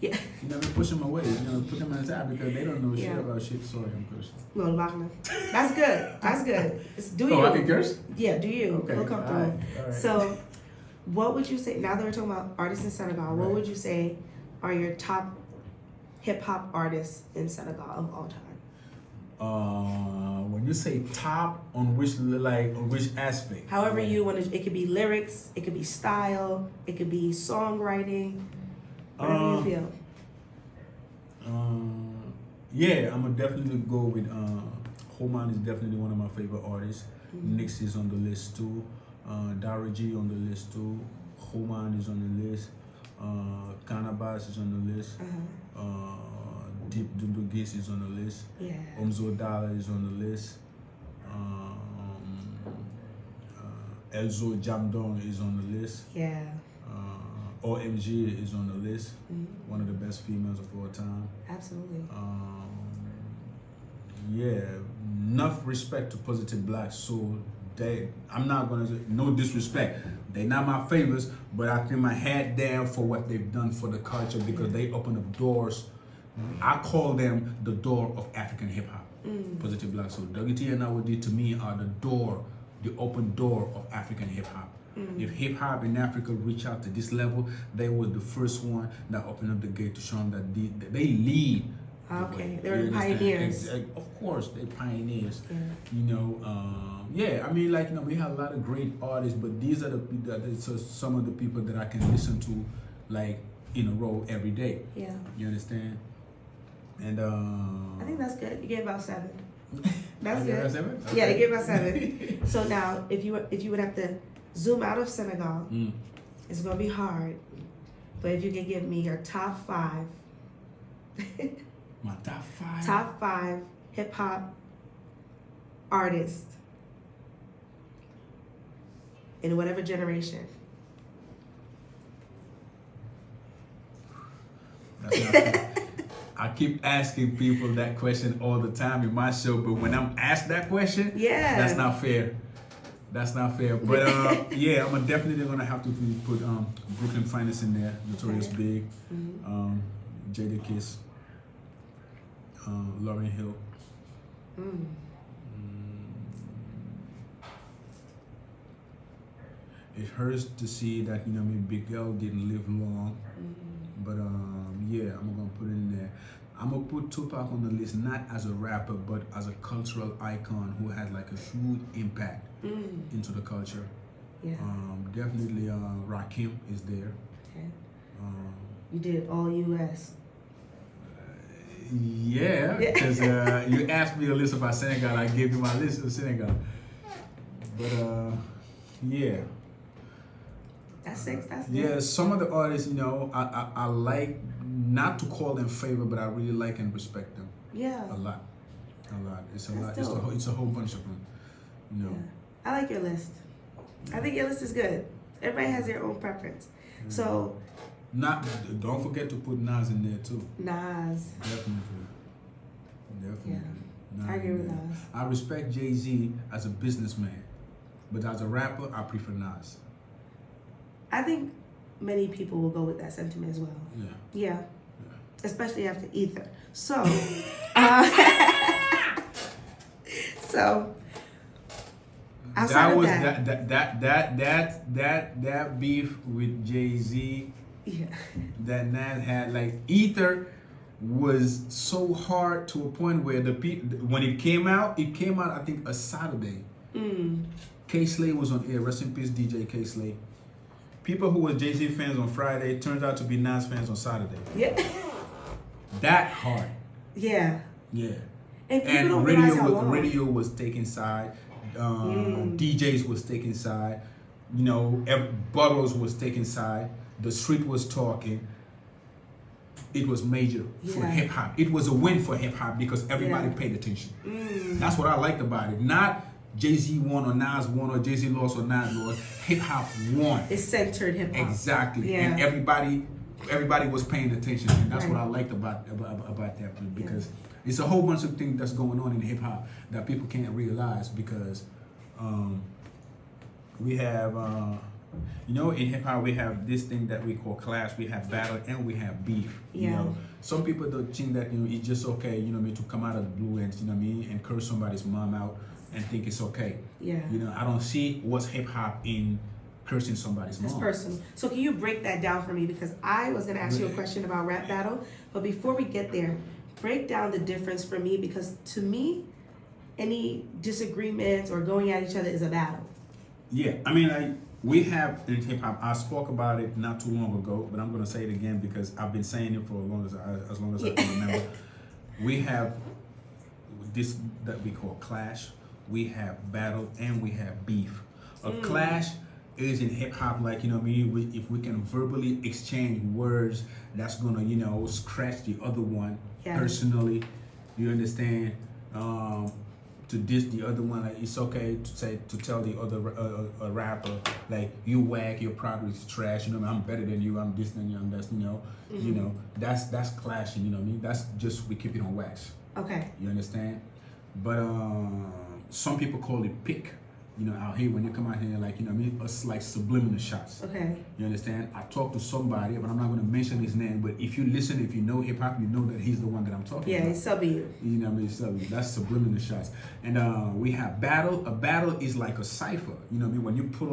Yeah. We push them away, put them aside because they don't know shit about shit. Sorry, I'm cursing. No, that's good. That's good. Do you? I can curse? Yeah, do you? Okay. Feel comfortable. All right. So, what would you say, now that we're talking about artists in Senegal, what would you say are your top hip-hop artists in Senegal of all time? When you say top, on which aspect? However you want to, it could be lyrics, it could be style, it could be songwriting, whatever you feel. I'm gonna definitely go with Homan is definitely one of my favorite artists. Nix is on the list too. Daraji on the list too. Homan is on the list. Cannabis is on the list. Deep Dundugis is on the list. Omzo Dollar is on the list. Elzo Jamdong is on the list. OMG is on the list. One of the best females of all time. Absolutely. Enough respect to Positive Black Soul. I'm not gonna say no disrespect. They're not my favorites, but I put my hat down for what they've done for the culture because they open up doors. I call them the door of African hip hop. Positive Black Soul. WT and Ydee to me are the open door of African hip hop. If hip hop in Africa reach out to this level, they were the first one that opened up the gate to show them that they lead. Okay, they're pioneers. Of course, they're pioneers. We have a lot of great artists, but these are some of the people that I can listen to, in a row every day. Yeah. You understand? And I think that's good. You gave about 7. That's good. About 7? Okay. Yeah, you gave about 7. So now, if you would have to zoom out of Senegal, it's gonna be hard. But if you can give me your top 5. My top 5? Top 5 hip hop artists in whatever generation. That's not fair. I keep asking people that question all the time in my show, but when I'm asked that question, that's not fair. That's not fair. But I'm definitely gonna have to put Brooklyn Finest in there, Notorious Big, Jada Kiss, Lauryn Hill. It hurts to see that Big L didn't live long, but I'm gonna put it in there. I'm gonna put Tupac on the list not as a rapper but as a cultural icon who had a huge impact into the culture. Definitely Rakim is there. Okay. You did all US. Because you asked me a list about Senegal, I gave you my list of Senegal. But That's 6. That's good. Yeah, some of the artists, I like not to call them favorite, but I really like and respect them. Yeah. A lot. A lot. It's a That's lot. dope. It's a whole bunch of them. You know. Yeah. I like your list. I think your list is good. Everybody has their own preference. So, Don't forget to put Nas in there too. Nas. Definitely. Yeah. Nas I agree in with there. Nas. I respect Jay-Z as a businessman, but as a rapper, I prefer Nas. I think many people will go with that sentiment as well. Yeah. Yeah. Especially after Ether. So, so outside That of was that, that beef with Jay-Z yeah, that Nas had, like Ether was so hard to a point where the people, when it came out I think a Saturday. K-Slay was on air. Rest in peace, DJ K-Slay. People who were Jay-Z fans on Friday turned out to be Nas fans on Saturday. yeah, That hard. yeah. Yeah. And people don't realize how long. radio was taking side. DJs was taking side. You know, Bottles was taking side. The street was talking. It was major for hip hop. It was a win for hip hop because everybody paid attention. That's what I liked about it. Not Jay-Z won or Nas won or Jay-Z lost or Nas lost. Hip hop won. It's centered hip hop. Exactly. Yeah. And everybody was paying attention, and that's what I liked about that, because it's a whole bunch of things that's going on in hip hop that people can't realize, because we have in hip hop we have this thing that we call clash, we have battle, and we have beef. You know, some people don't think that it's just okay, to come out of the blue and and curse somebody's mom out and think it's okay. Yeah. I don't see what's hip hop in cursing somebody's mom. It's personal. So can you break that down for me? Because I was going to ask you a question about rap battle, but before we get there, break down the difference for me, because to me, any disagreements or going at each other is a battle. Yeah, I mean, we have in hip hop. I spoke about it not too long ago, but I'm going to say it again because I've been saying it for as long as I can remember. We have this that we call clash. We have battle, and we have beef. A clash is in hip hop, like, if we can verbally exchange words that's gonna, scratch the other one personally, you understand? To diss the other one, like, it's okay to tell the other rapper, like, you whack, your product is trash, I'm better than you, I'm this than you, I'm that's, that's clashing, that's just, we keep it on wax. Okay. You understand? But some people call it pick. Out here, when you come out here, like, us like subliminal shots. Okay. You understand? I talked to somebody, but I'm not going to mention his name, but if you listen, if you know hip hop, you know that he's the one that I'm talking about. Yeah, he's subbing you. Subbing you. That's subliminal shots. And we have battle. A battle is like a cipher. When you put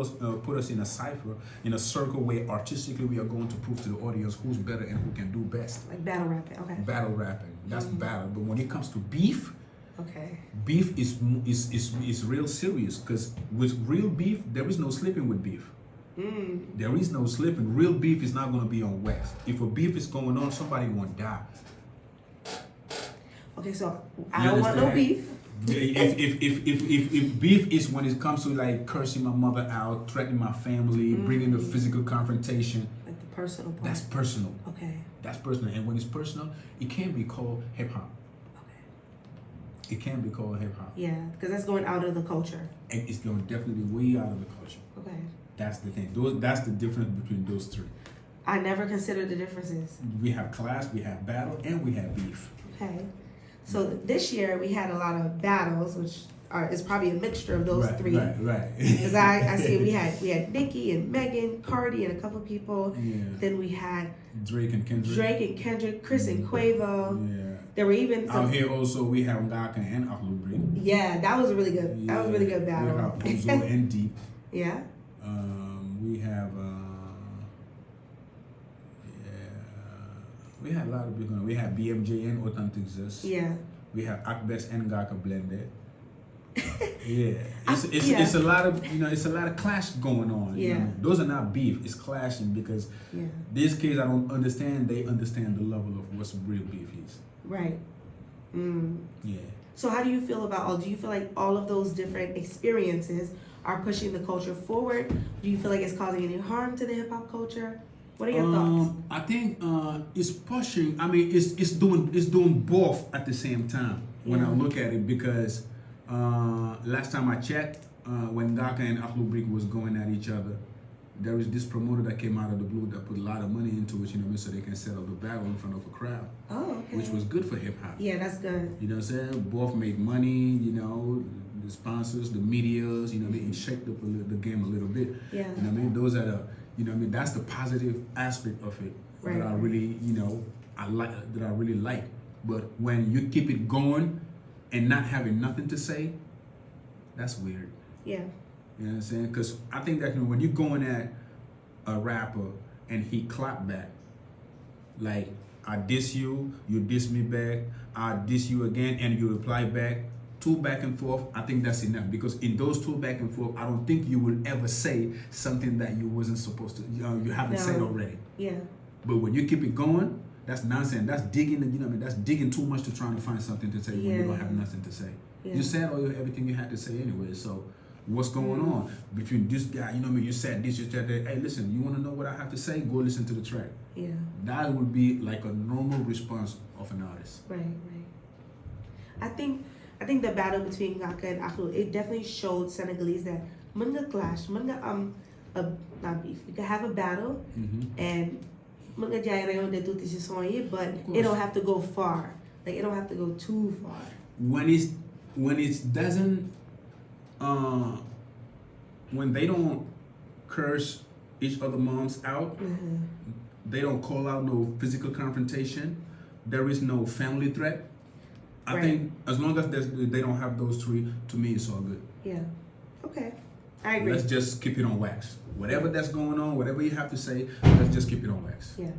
us in a cipher, in a circle where artistically we are going to prove to the audience who's better and who can do best. Like battle rapping, okay. Battle rapping. That's battle. But when it comes to beef, okay, beef is real serious, because with real beef, there is no sleeping with beef. There is no sleeping. Real beef is not going to be on wax. If a beef is going on, somebody won't die. Okay, so I don't want no beef. If beef is when it comes to like cursing my mother out, threatening my family, bringing the physical confrontation, like the personal part. That's personal. Okay. That's personal, and when it's personal, it can't be called hip hop. It can be called hip hop. Yeah, because that's going out of the culture. And it's going definitely way out of the culture. Okay. That's the thing. That's the difference between those three. I never considered the differences. We have clash, we have battle, and we have beef. Okay. So this year we had a lot of battles, which is probably a mixture of those three. Right. Because I see we had Nicki and Megan, Cardi, and a couple people. Yeah. Then we had Drake and Kendrick, Chris and Quavo. Yeah. There were even out here also we have Ngaka and Ahlubri. Yeah, that was a really good. Yeah. That was a really good battle. We have Uzo and Deep. Yeah. We have we had a lot of big ones. We have BMJ and Authentic Zest. Yeah. We have Akbest and Ngaka blended. Yeah, it's a lot of it's a lot of clash going on. Yeah, those are not beef. It's clashing because these kids I don't understand. They understand the level of what's real beef is. Right. Yeah. So how do you feel about do you feel like all of those different experiences are pushing the culture forward? Do you feel like it's causing any harm to the hip hop culture? What are your thoughts? I think it's pushing. I mean, it's doing both at the same time. when I look at it, because last time I checked, when Gaka and Akhlou Brick was going at each other, there was this promoter that came out of the blue that put a lot of money into it, you know, so they can settle the battle in front of a crowd. Oh, okay. Which was good for hip hop. Yeah, that's good. You know what I'm saying? Both made money, you know, the sponsors, the medias, you know, they shaked up the game a little bit. Yeah. You know what I mean? Those are the, you know what I mean? That's the positive aspect of it that I really, you know, I really like. But when you keep it going and not having nothing to say, that's weird. Yeah. You know what I'm saying? Because I think that, you know, when you're going at a rapper and he clap back, like, I diss you, you diss me back, I diss you again, and you reply back, 2 back and forth, I think that's enough. Because in those 2 back and forth, I don't think you will ever say something that you wasn't supposed to, you know, you haven't said already. Yeah. But when you keep it going, that's nonsense. That's digging, you know what I mean? That's digging too much to trying to find something to say when you don't have nothing to say. Yeah. You said everything you had to say anyway, so what's going on between this guy, you know what I mean? You said this, you said that. Hey, listen, you want to know what I have to say? Go listen to the track. Yeah. That would be like a normal response of an artist. Right. I think the battle between Gaka and Akhlou, it definitely showed Senegalese that manga clash, manga not beef. You can have a battle and manga jay rayon de tuti si sonye, but it don't have to go far. Like, it don't have to go too far. When it doesn't when they don't curse each other moms out, they don't call out no physical confrontation, there is no family threat. I think as long as they don't have those 3, to me it's all good. Yeah. Okay. I agree. Let's just keep it on wax. Whatever that's going on, whatever you have to say, let's just keep it on wax. Yeah.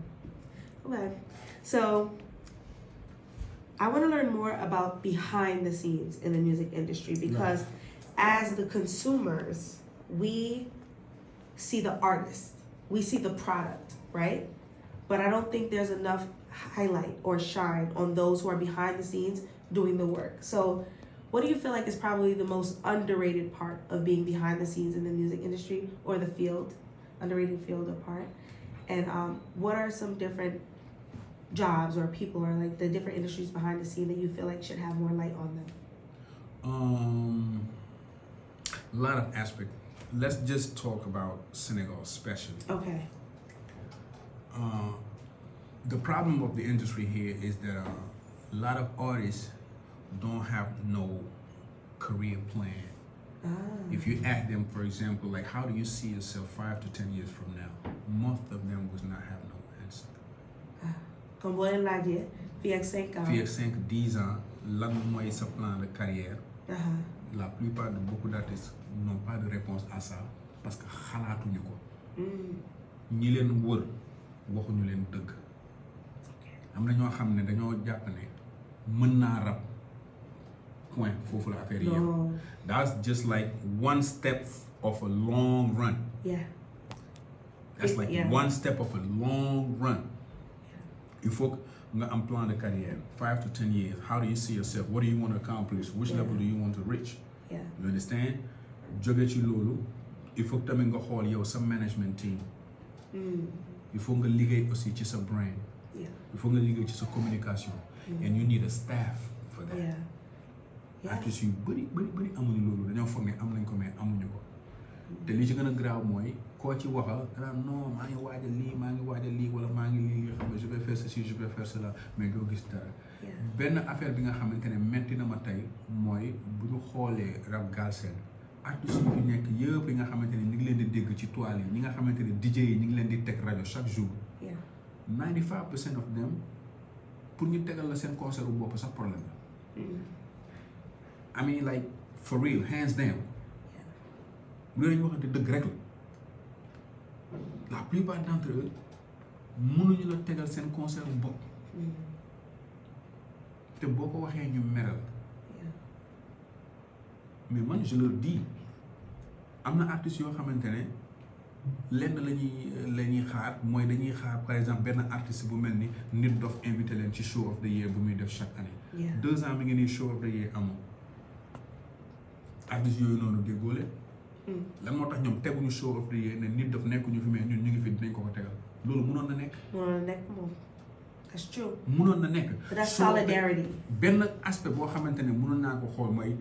Okay. So I want to learn more about behind the scenes in the music industry, because as the consumers, we see the artist, we see the product, right? But I don't think there's enough highlight or shine on those who are behind the scenes doing the work. So what do you feel like is probably the most underrated part of being behind the scenes in the music industry, or the field, underrated field or part? And what are some different jobs or people, or like the different industries behind the scene that you feel like should have more light on them? A lot of aspects. Let's just talk about Senegal especially. Okay. The problem of the industry here is that a lot of artists don't have no career plan. If you ask them, for example, like, how do you see yourself 5 to 10 years from now? Most of them does not have no answer. Comme boo leen laajee fii ak 5 ans. Fii ak 5, 10 ans, lan mooy sa plan de carrière? La plupart de beaucoup d'artistes n'ont pas de réponse à ça parce que xalaatuñu ko. ñi leen wër waxuñu leen dëgg. am na ñoo xam ne dañoo jàpp ne mën naa rap point foofu la affaire yi. That's just like one step of a long run. Yeah. That's like one step of a long run. Il faut nga am plan de carrière, 5 to 10 years. How do you see yourself? What do you want to accomplish? Which level do you want to reach? Yeah. You understand? Jóge ci loolu, il faut tamit nga xool yow sa management team. Il faut nga liggéey aussi ci sa brain. Yeah. Il faut nga liggéey ci sa communication. And you need a staff for that. Yeah. Artistes yu bëri amuñu loolu, dañoo foog ne am nañ ko mais amuñu ko. te li ci gën a graaw mooy koo ci waxal danaa non maa ngi waaj a lii wala maa ngi lii xam nga je vais faire ceci je vais faire cela mais doo gis dara. benn affaire bi nga xamante ne metti na ma tey mooy bu ñu xoolee rap Galsen artistes yi fi nekk yëpp yi nga xamante ne ñu ngi leen di dégg ci toile yi ñi nga xamante ne DJ yi ñu ngi leen di teg rajo chaque jour. 95% of them pour ñu tegal la seen concert bu bopp sax problème la. I mean like for real hands down. bu dee ñu waxante dëgg rek la plupart d'entre eux mënuñu la tegal seen concert bu bopp. te boo ko waxee ñu meral. mais man je leur dis am na artistes yoo xamante ne lenn la ñuy xaar mooy dañuy xaar par exemple benn artiste bu mel ni Nit Dof invité leen ci show of the year bu muy def chaque année. 2 ans mi ngi nii show of the year amul artistes yooyu noonu déggoo leen. lan moo tax ñoom teguñu show of the year ne Nit Dof nekkuñu fi mais ñun ñu ngi fi dinañ ko tegal loolu mënoon na nekk. mënoon na nekk moom. That's true. mënoon na nekk. But that's solidarity. benn aspect boo xamante ne mënoon naa ko xool mooy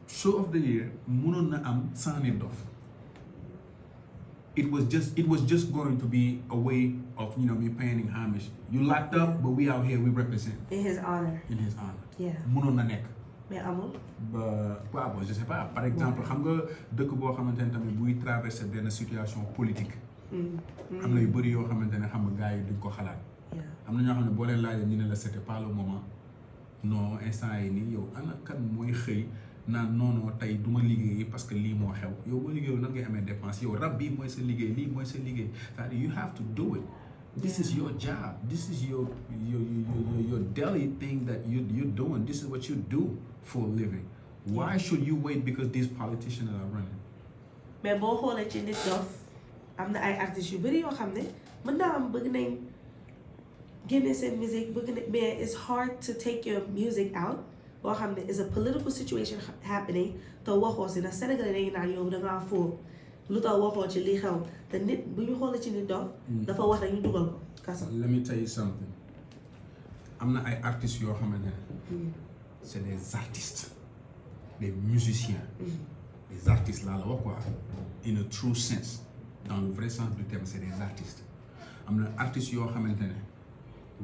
show of the year mënoon na am 100 dof. It was just going to be a way of me paying homage. You locked up, but we out here, we represent. In his honor. In his honor. Yeah. mënoon na nekk. mais amul. ba je sais pas par exemple xam nga dëkk boo xamante ne tamit buy traverser benn situation politique. am na yu bëri yoo xamante ne xam nga gars yi duñ ko xalaat. am na ñoo xam ne boo leen laajee ñu ne la c'était pas le moment non instant yi nii yow ana kan mooy xëy naan non tey du ma liggéey parce que lii moo xew yow boo liggéeyoo nan ngay amee dépense yow rab bii mooy sa liggéey lii mooy sa liggéey c'est-à-dire you have to do it. This is your job. This is your daily thing that you're doing. This is what you do for a living. Why should you wait because these politicians are running? mais boo xoolee ci nit dof am na ay artistes yu bëri yoo xam ne mën naa am bëgg nañ génne seen musique bëgg nañ mais it's hard to take your music out boo xam ne is a political situation happening te waxoo si na Sénégal dañuy naan yow dangaa foo lu tax waxoo ci li xew te nit bu ñu xoolee ci nit dof dafa wax rek ñu dugal ko kaso. Let me tell you something. am na ay artistes yoo xamante ne c'est des artistes des musiciens des artistes laa la wax quoi in a true sense dans le vrai sens du terme c'est des artistes am na artistes yoo xamante ne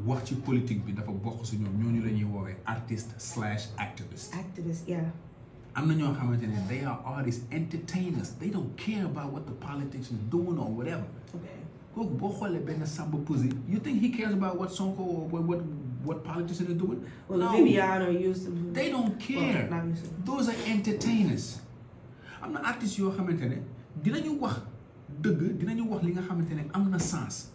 wax ci politique bi dafa bokk si ñoom ñooñu la ñuy woowee artist/activist. activist yeah. am na ñoo xamante ne they are artists entertainers they don't care about what the politics is doing or whatever. Okay. kooku boo xoolee benn Samba Peuzzi you think he cares about what Sonko or what politicians are doing? Well, no. Vivian or Yusuf. They don't care. Well, not Yusuf. Those are entertainers. am na artistes yoo xamante ne dinañu wax dëgg dinañu wax li nga xamante ne am na sens.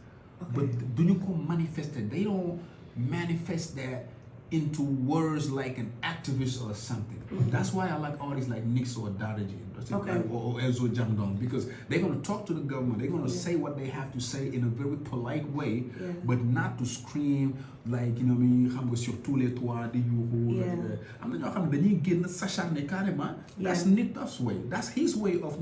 but duñu ko manifester they don't manifest that into words like an activist or something. That's why I like artists like Nix or Dadaji or Elzo Jamdong because they're going to talk to the government. They're going to say what they have to say in a very polite way, but not to scream like xam nga sur tous les toits di yuuxu. am na ñoo xam ne dañuy génn s'acharner carrément. That's Nick Duff's way. That's his way of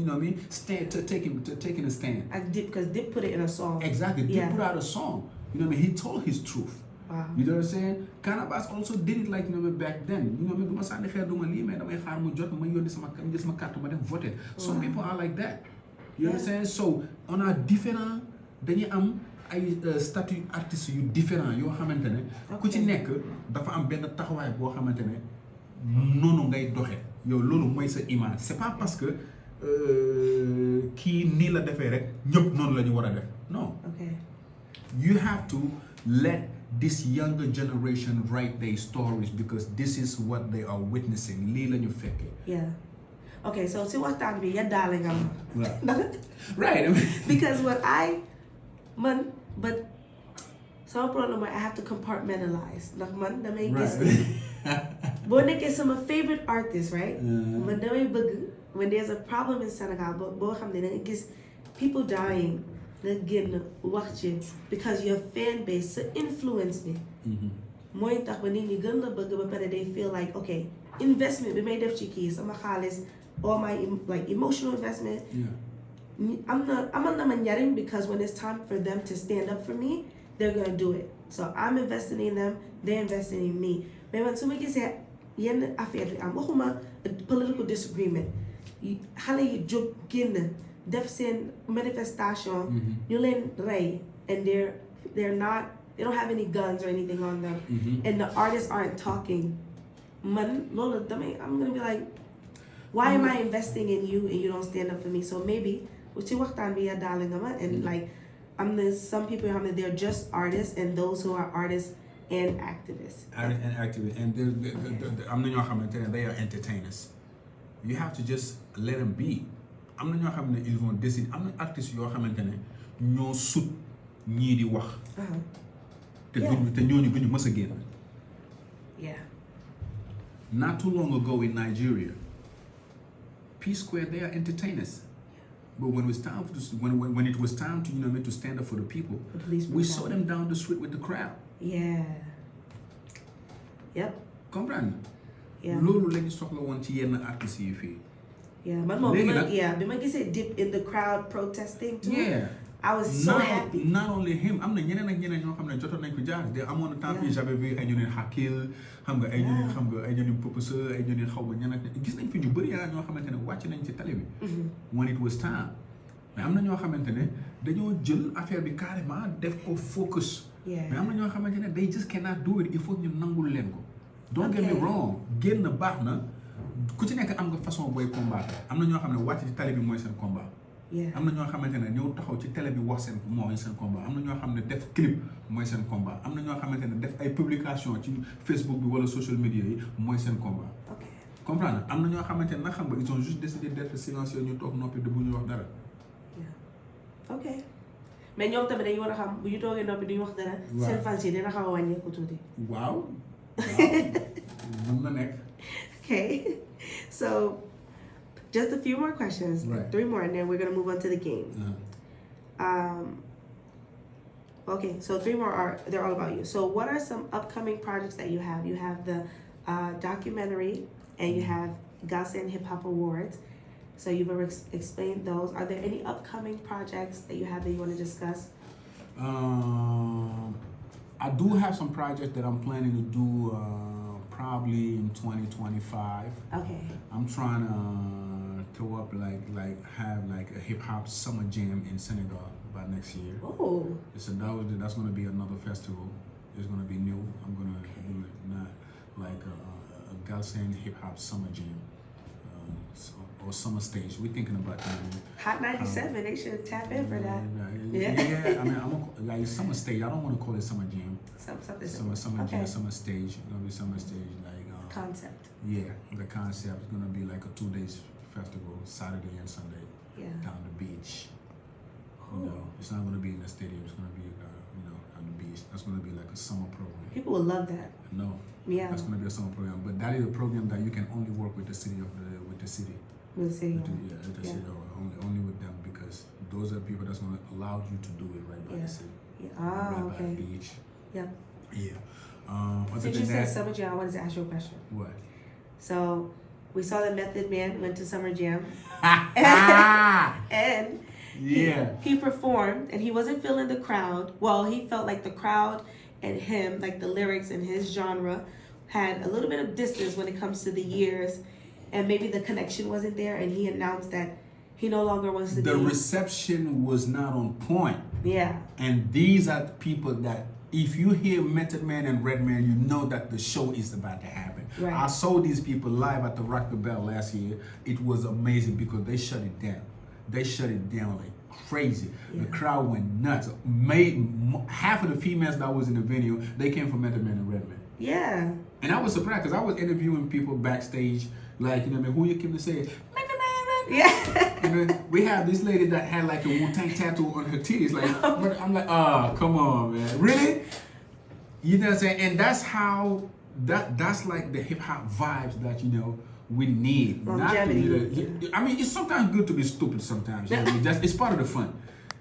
taking a stand. And Dip, because Dip put it in a song. Exactly. Dip put out a song. He told his truth. Wow. You know what I'm saying? Cannabis also did it like back then. Du ma sànni xeer du ma lii mais damay xaar mu jot ma yónni sama carte ma dem voter. Some people are like that. You know what I'm saying? So on a différent dañuy am ay statut artistes yu différent yoo xamante ne ku ci nekk dafa am benn taxawaay boo xamante ne noonu ngay doxee yow loolu mooy sa image. C'est pas parce que kii nii la defee rek ñëpp noonu la ñu war a def. Non. Okay. You have to let this younger generation write their stories because this is what they are witnessing. Lii la ñu fekkee. Yeah. Okay, so si waxtaan bi ya daale nga ma. Right. Because but sama problème mooy I have to compartmentalize. Ndax man damay gis boo nekkee sama favorite artist, right? Man damay bëgg when there's a problem in Senegal boo xam ne da nga gis people dying nga génn wax ci because your fan base sa influence bi mooy tax ba nit ñi gën la bëgg ba pare they feel like okay investment bi may def ci kii sama xaalis all my like emotional investment amal na ma njariñ because when it's time for them to stand up for me they're gonna do it so I'm investing in them they're investing in me mais man su ma gisee yenn affaire yi am waxuma political disagreement xale yi jóg génn def seen manifestation ñu leen rey and they don't have any guns or anything on them and the artists aren't talking man loolu I'm gonna be like why am I investing in you and you don't stand up for me so maybe ci waxtaan bi ya daal nga ma and like some people xam ne they're just artists and those who are artists and activists and am na ñoo xamante ne they are entertainers you have to just let them be am na ñoo xam ne ils vont décider am na artistes yoo xamante ne ñoo sut ñii di wax te ñooñu duñu mës a génn. Not too long ago in Nigeria P Square they are entertainers but when it was time to to stand up for the people we saw them down the street with the crowd. Comprendre loolu lañu soxla woon ci yenn artistes yi fii. Man moom bi ma gisee Dip in the crowd protesting too. I was so happy. Not only him, am na ñeneen ak ñeneen ñoo xam ne jotoon nañ ko jaar de amoon na temps fii j'avais vu ay ñu neen Hakil xam nga ay ñu neen xam nga ay ñu neen professeur ay ñu neen xaw ma ñeneen gis nañ fi ñu bëri yaa ñoo xamante ne wàcc nañ ci télé bi when it was time mais am na ñoo xamante ne dañoo jël affaire bi carrément def ko focus mais am na ñoo xamante ne they just cannot do it il faut ñu nangul leen ko don't get me wrong génn baax na ku ci nekk am nga façon booy combattre am na ñoo xam ne wàcc ci télé bi mooy seen combat am na ñoo xamante ne ñëw taxaw ci télé bi wax seen mooy seen combat am na ñoo xam ne def clip mooy seen combat am na ñoo xamante ne def ay publication ci Facebook bi wala social media yi mooy seen combat comprendre am na ñoo xamante ne nag xam nga ils ont juste décidé d'être silencieux ñu toog noppi de bu ñu wax dara ok mais ñoom tamit dañu war a xam bu ñu toogee noppi duñu wax dara seen fans yi dina xaw a wàññeeku tuuti waaw mën na nekk okay so just a few more questions, 3 more, and then we're going to move on to the game. Okay, so 3 more they're all about you. So what are some upcoming projects that you have? You have the documentary, and you have Galsen Hip Hop Awards. So you've already explained those. Are there any upcoming projects that you have that you want to discuss? I do have some projects that I'm planning to do probably in 2025. Okay. I'm trying to throw up have a hip hop summer jam in Senegal by next year. Oh. That's gonna be another festival. It's gonna be new. I'm gonna do it not like a Galsen Hip Hop Summer Jam or summer stage. We're thinking about that. Hot 97. They should tap in for that. Yeah. I mean, like summer stage. I don't want to call it summer jam. Summer jam, summer stage. It's gonna be summer stage concept. Yeah, the concept is gonna be like a 2 days festival, Saturday and Sunday. Yeah. Down the beach. You know, it's not gonna be in the stadium. It's gonna be on the beach. That's gonna be like a summer program. People will love that. No. Yeah. That's gonna be a summer program, but that is a program that you can only work with the city with the city. With the city. City, only with them, because those are people that's gonna allow you to do it right by the city. Right by the beach. Yeah. Other Since you said summer jam, I wanted to ask you a question. What? So we saw that Method Man went to summer jam, and he performed, and he wasn't feeling the crowd. Well, he felt like the crowd and him, like the lyrics and his genre, had a little bit of distance when it comes to the years, and maybe the connection wasn't there, and he announced that he no longer wants to The reception was not on point. Yeah. And these are the people that, if you hear Method Man and Redman, you know that the show is about to happen. Right. I saw these people live at the Rock the Bell last year. It was amazing because they shut it down. They shut it down like crazy. The crowd went nuts. Half of the females that was in the venue, they came from Method Man and Redman. Yeah. And I was surprised because I was interviewing people backstage, like, you know, I mean, who you came to say, Method Man, Redman. Yeah. And then we have this lady that had like a Wu-Tang tattoo on her titties. Like, I'm like, oh, come on, man. Really? You know what I'm saying? And that's how, that's like the hip hop vibes that, you know, we need. Longevity. I mean, it's sometimes good to be stupid sometimes. You know? It's part of the fun.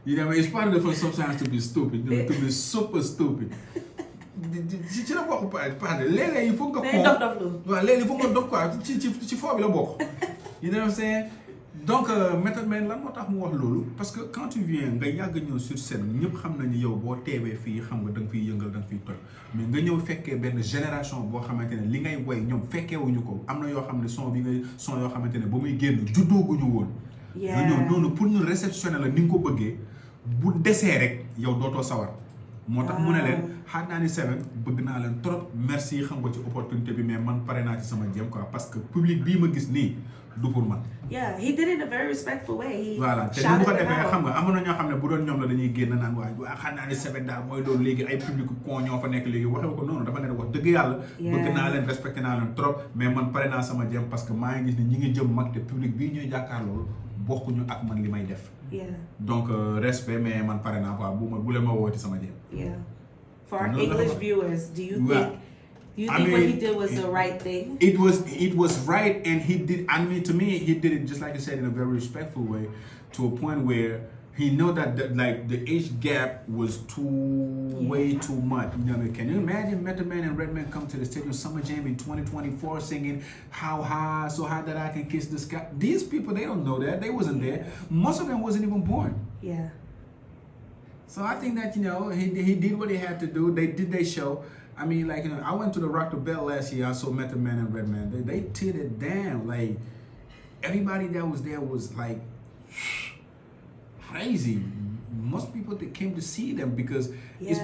You know what I mean? It's part of the fun sometimes to be stupid, you know, to be super stupid. ci la bokk léeg-léeg il faut nga waaw léeg-léeg il faut nga dof quoi ci foo bi la bokk. You know what I'm saying? Donc Method Man lan moo tax mu wax loolu, parce que quand tu viens nga yàgg ñëw sur scène ñëpp xam nañu yow boo teewee fii xam nga da nga fiy yëngal da nga fiy toj, mais nga ñëw fekkee benn génération boo xamante ne li ngay woy ñoom fekkeewuñu ko, am na yoo xam ne son yoo xamante ne ba muy génn juddooguñu woon. nga ñëw noonu pour ñu réceptionner la ni nga ko bëggee, bu desee rek yow dootoo sawar. moo tax mu ne leen Hot 97 bëgg naa leen trop, merci xam nga ci opportunité bi, mais man pare naa ci sama jéem quoi, parce que public bii ma gis nii du pour man. Yeah, he did it in a very respectful way. Voilà te ni mu ko defee xam nga amoon na ñoo xam ne bu doon ñoom la dañuy génn naan waa Hot 97 daal mooy loolu léegi ay public con ñoo fa nekk léegi, waxee ko noonu, dafa ne wax dëgg yàlla. bëgg naa leen respecté naa leen trop, mais man pare naa sama jéem parce que maa ngi gis ne ñi ngi jëm mag te public bii ñuy jàkkaarloo bokkuñu ak man li may def. Donc respect, mais man pare naa quoi bu leen ma woo ci sama jéem. Yeah. For our English viewers, do you think what he did was the right thing? It was right, and he did. I mean, to me, he did it just like I said in a very respectful way, to a point where he know that the age gap was way too much. You know what I mean? Can you imagine Method Man and Redman come to the Stadium Summer Jam in 2024 singing "How High, So High That I Can Kiss the Sky"? These people, they don't know that. They wasn't there. Most of them wasn't even born. Yeah. So I think that he did what he had to do. They did their show. I mean, like I went to the Rock the Bell last year. I saw Method Man and Redman. They teared it down. Like everybody that was there was like crazy. Most people that came to see them because it's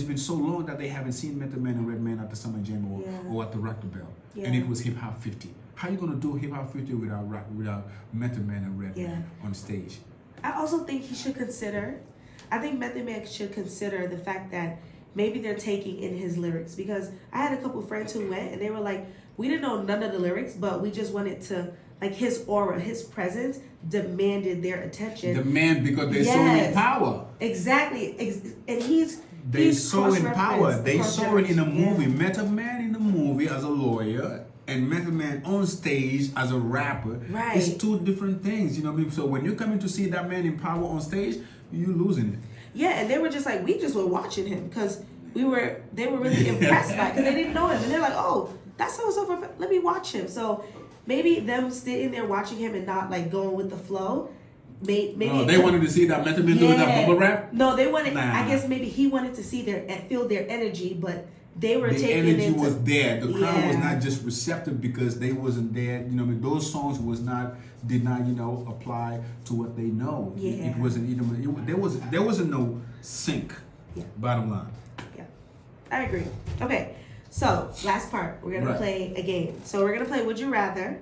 been so long that they haven't seen Method Man and Redman at the Summer Jam or at the Rock the Bell, and it was Hip Hop 50. How you gonna do Hip Hop 50 without Method Man and Redman on stage? I also think he should consider. I think Method Man should consider the fact that maybe they're taking in his lyrics, because I had a couple friends who went and they were like, we didn't know none of the lyrics, but we just wanted to, like, his aura, his presence demanded their attention. Because they're so in power. Exactly. And he's so in power. They saw it in the movie. Yeah. Method Man in the movie as a lawyer and Method Man on stage as a rapper. Right. It's two different things, you know what I mean? So when you're coming to see that man in power on stage, you're losing it. Yeah, and they were just like, we just were watching him because they were really impressed by it because they didn't know him. And they're like, oh, that's so let me watch him. So maybe them sitting there watching him and not like going with the flow. Maybe they wanted to see that Method Man doing that bubble rap? No, they wanted, I guess maybe he wanted to see feel their energy, but they were taking it. The energy was there. The crowd was not just receptive because they wasn't there. You know, I mean, those songs did not apply to what they know. Yeah. It wasn't there wasn't no sync. Yeah. Bottom line. Yeah, I agree. Okay, so last part, we're gonna play a game. So we're gonna play Would You Rather,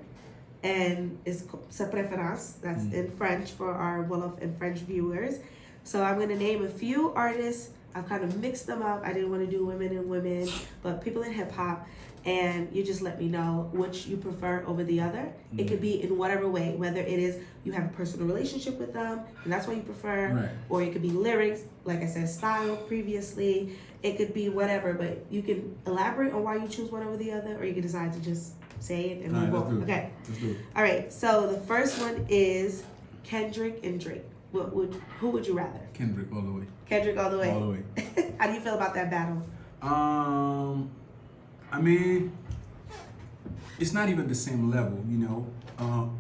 and it's sa preference. That's in French for our Wolof and French viewers. So I'm gonna name a few artists. I've kind of mixed them up. I didn't want to do women and women, but people in hip hop. And you just let me know which you prefer over the other. It could be in whatever way, whether it is you have a personal relationship with them, and that's what you prefer, or it could be lyrics, like I said, style previously. It could be whatever, but you can elaborate on why you choose one over the other, or you can decide to just say it and move on. Okay. Let's do it. All right. So the first one is Kendrick and Drake. Who would you rather? Kendrick all the way. Kendrick all the way. All the way. How do you feel about that battle? I mean, it's not even the same level, to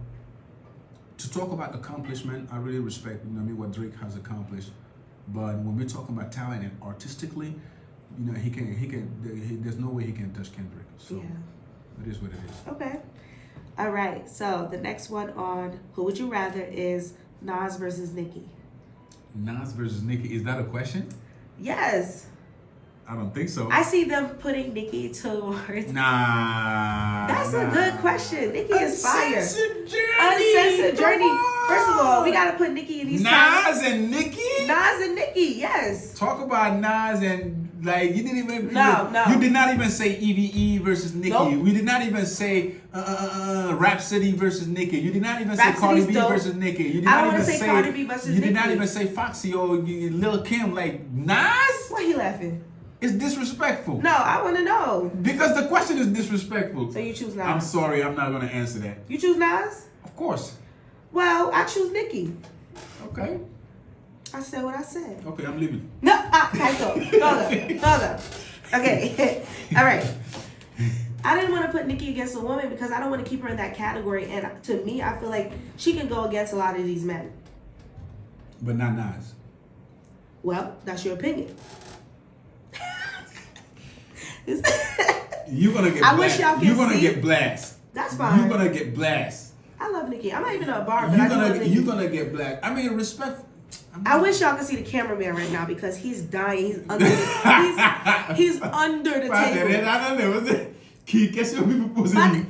talk about accomplishment, I really respect, what Drake has accomplished. But when we're talking about talent and artistically, there's no way he can touch Kendrick. So it is what it is. Okay. All right. So the next one on Who Would You Rather is Nas versus Nicki. Nas versus Nicki, is that a question? Yes. I don't think so. I see them putting Nicki towards. Nah. That's a good question. Nicki is fire. Uncensored Journey. First of all, we gotta put Nicki in these. Nas and Nicki. Nas and Nicki, yes. Talk about Nas and you didn't even. No. You did not even say EVE versus Nicki. Nope. We did not even say Rhapsody versus Nicki. You did not even say Cardi B versus Nicki. You did I not don't even want to say Cardi B versus Nicki. You did not even say Foxy or Lil Kim. Like Nas. Why you laughing? It's disrespectful. No, I want to know. Because the question is disrespectful. So you choose Nas. I'm sorry, I'm not going to answer that. You choose Nas? Of course. Well, I choose Nicki. Okay. I said what I said. Okay, I'm leaving. No, todo. Okay, all right. I didn't want to put Nicki against a woman because I don't want to keep her in that category. And to me, I feel like she can go against a lot of these men. But not Nas. Well, that's your opinion. You're gonna get. I wish y'all can You're gonna see. get blast. That's fine. You're gonna get blast. I love Nicki. I'm not even a bar, but I love Nicki. You're gonna get blast. I mean, respect. I wish y'all could see the cameraman right now because he's dying. He's under. He's under the table. Qu'est-ce que vous posez? Manque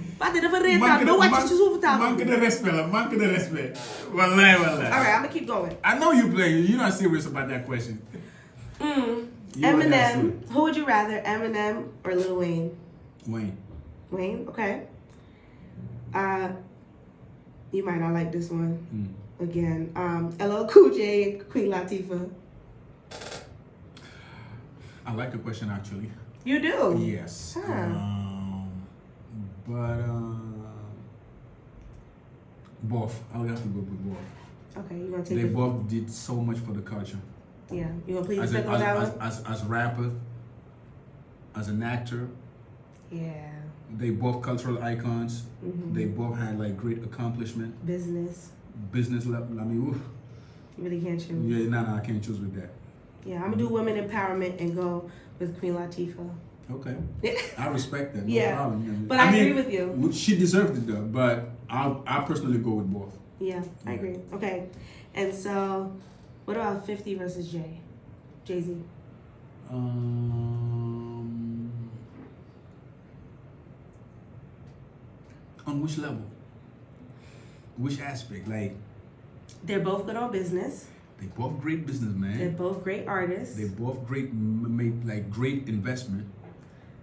de respect. Wallahi. All right, I'm gonna keep going. I know you playing. You're not serious about that question. Eminem. Who would you rather, Eminem or Lil Wayne? Wayne. Okay. You might not like this one. Again, LL Cool J and Queen Latifah. I like the question actually. You do? Yes. Huh. Both. I'll have to go with both. Okay, you gonna take They it? both did so much for the culture. Yeah, you gonna plead the fifth on that one? As a rapper, as an actor. Yeah. They both cultural icons. They both had like great accomplishment. Business Business level. I mean, You really can't choose. Yeah, no, I can't choose with that. Yeah, I'm gonna do women empowerment and go with Queen Latifah. Okay. I respect that. No Yeah. problem. But I agree with you. She deserved it though, but I personally go with both. Yeah, I agree. Okay. And so, what about 50 versus Jay-Z? On which level? Which aspect? Like, they're both good on business. they both great businessmen. They're both great artists. They both made like great investment.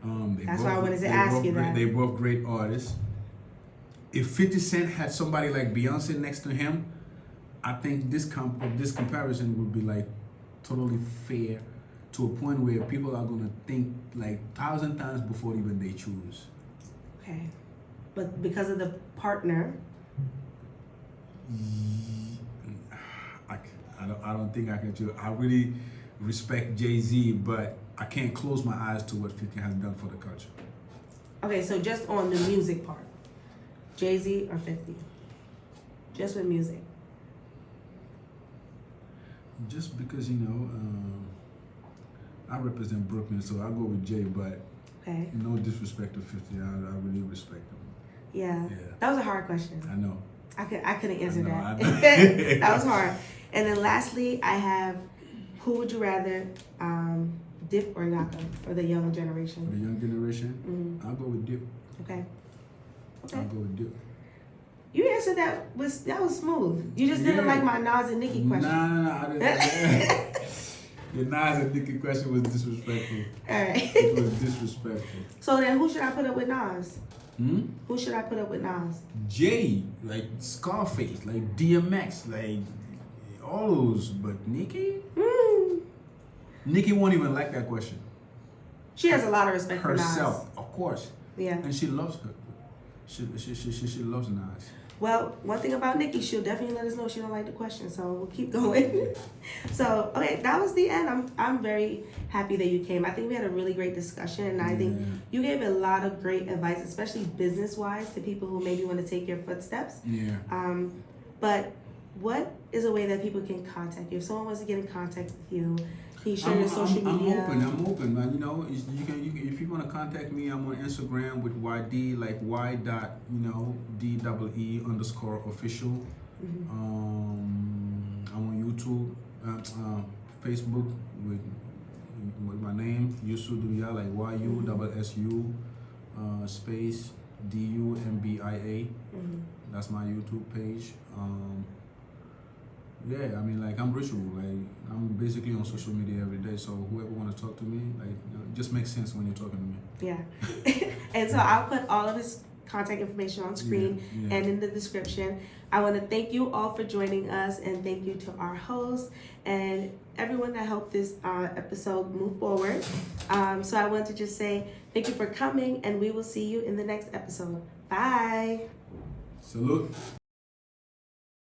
That's why I wanted to ask you that. They both great artists. If 50 Cent had somebody like Beyonce next to him, I think this comparison would be like totally fair to a point where people are gonna think like 1,000 times before even they choose. Okay, but because of the partner. I don't think I can choose. I really respect Jay-Z, but I can't close my eyes to what 50 has done for the culture. Okay, so just on the music part, Jay-Z or 50? Just with music. Just because, I represent Brooklyn, so I go with Jay, but okay. No disrespect to 50. I really respect him. Yeah. That was a hard question. I know. I couldn't answer that. that. That was hard. And then lastly, I have, who would you rather, Dip or Naka for the young generation? For the young generation, I'll go with Dip. Okay. I'll go with Dip. You answered that was smooth. You just didn't like my Nas and Nicki question. No. I didn't. The Nas and Nicki question was disrespectful. All right. It was disrespectful. So then, who should I put up with Nas? Who should I put up with Nas? Jay, like Scarface, like DMX, like all those. But Nicki? Nicki won't even like that question. She has a lot of respect herself, for Nas. of course. Yeah. And she loves her. She loves Nas. Well, one thing about Nicki, she'll definitely let us know she don't like the question, so we'll keep going. So, okay, that was the end. I'm very happy that you came. I think we had a really great discussion, and I think you gave a lot of great advice, especially business-wise, to people who maybe want to take your footsteps. Yeah. But what is a way that people can contact you? If someone wants to get in contact with you, can you share your social media? I'm open, man. You can if you want to contact me, I'm on Instagram with Ydee, like y.DEE_official. I'm on YouTube, Facebook with my name, Yusuf Dumbia, like YUSSU space DUMBIA. That's my YouTube page. Yeah, I mean, like, I'm reachable. Like, I'm basically on social media every day. So whoever want to talk to me, like, it just makes sense when you're talking to me. Yeah. And so I'll put all of his contact information on screen and in the description. I want to thank you all for joining us, and thank you to our host and everyone that helped this episode move forward. So I want to just say thank you for coming, and we will see you in the next episode. Bye. Salute.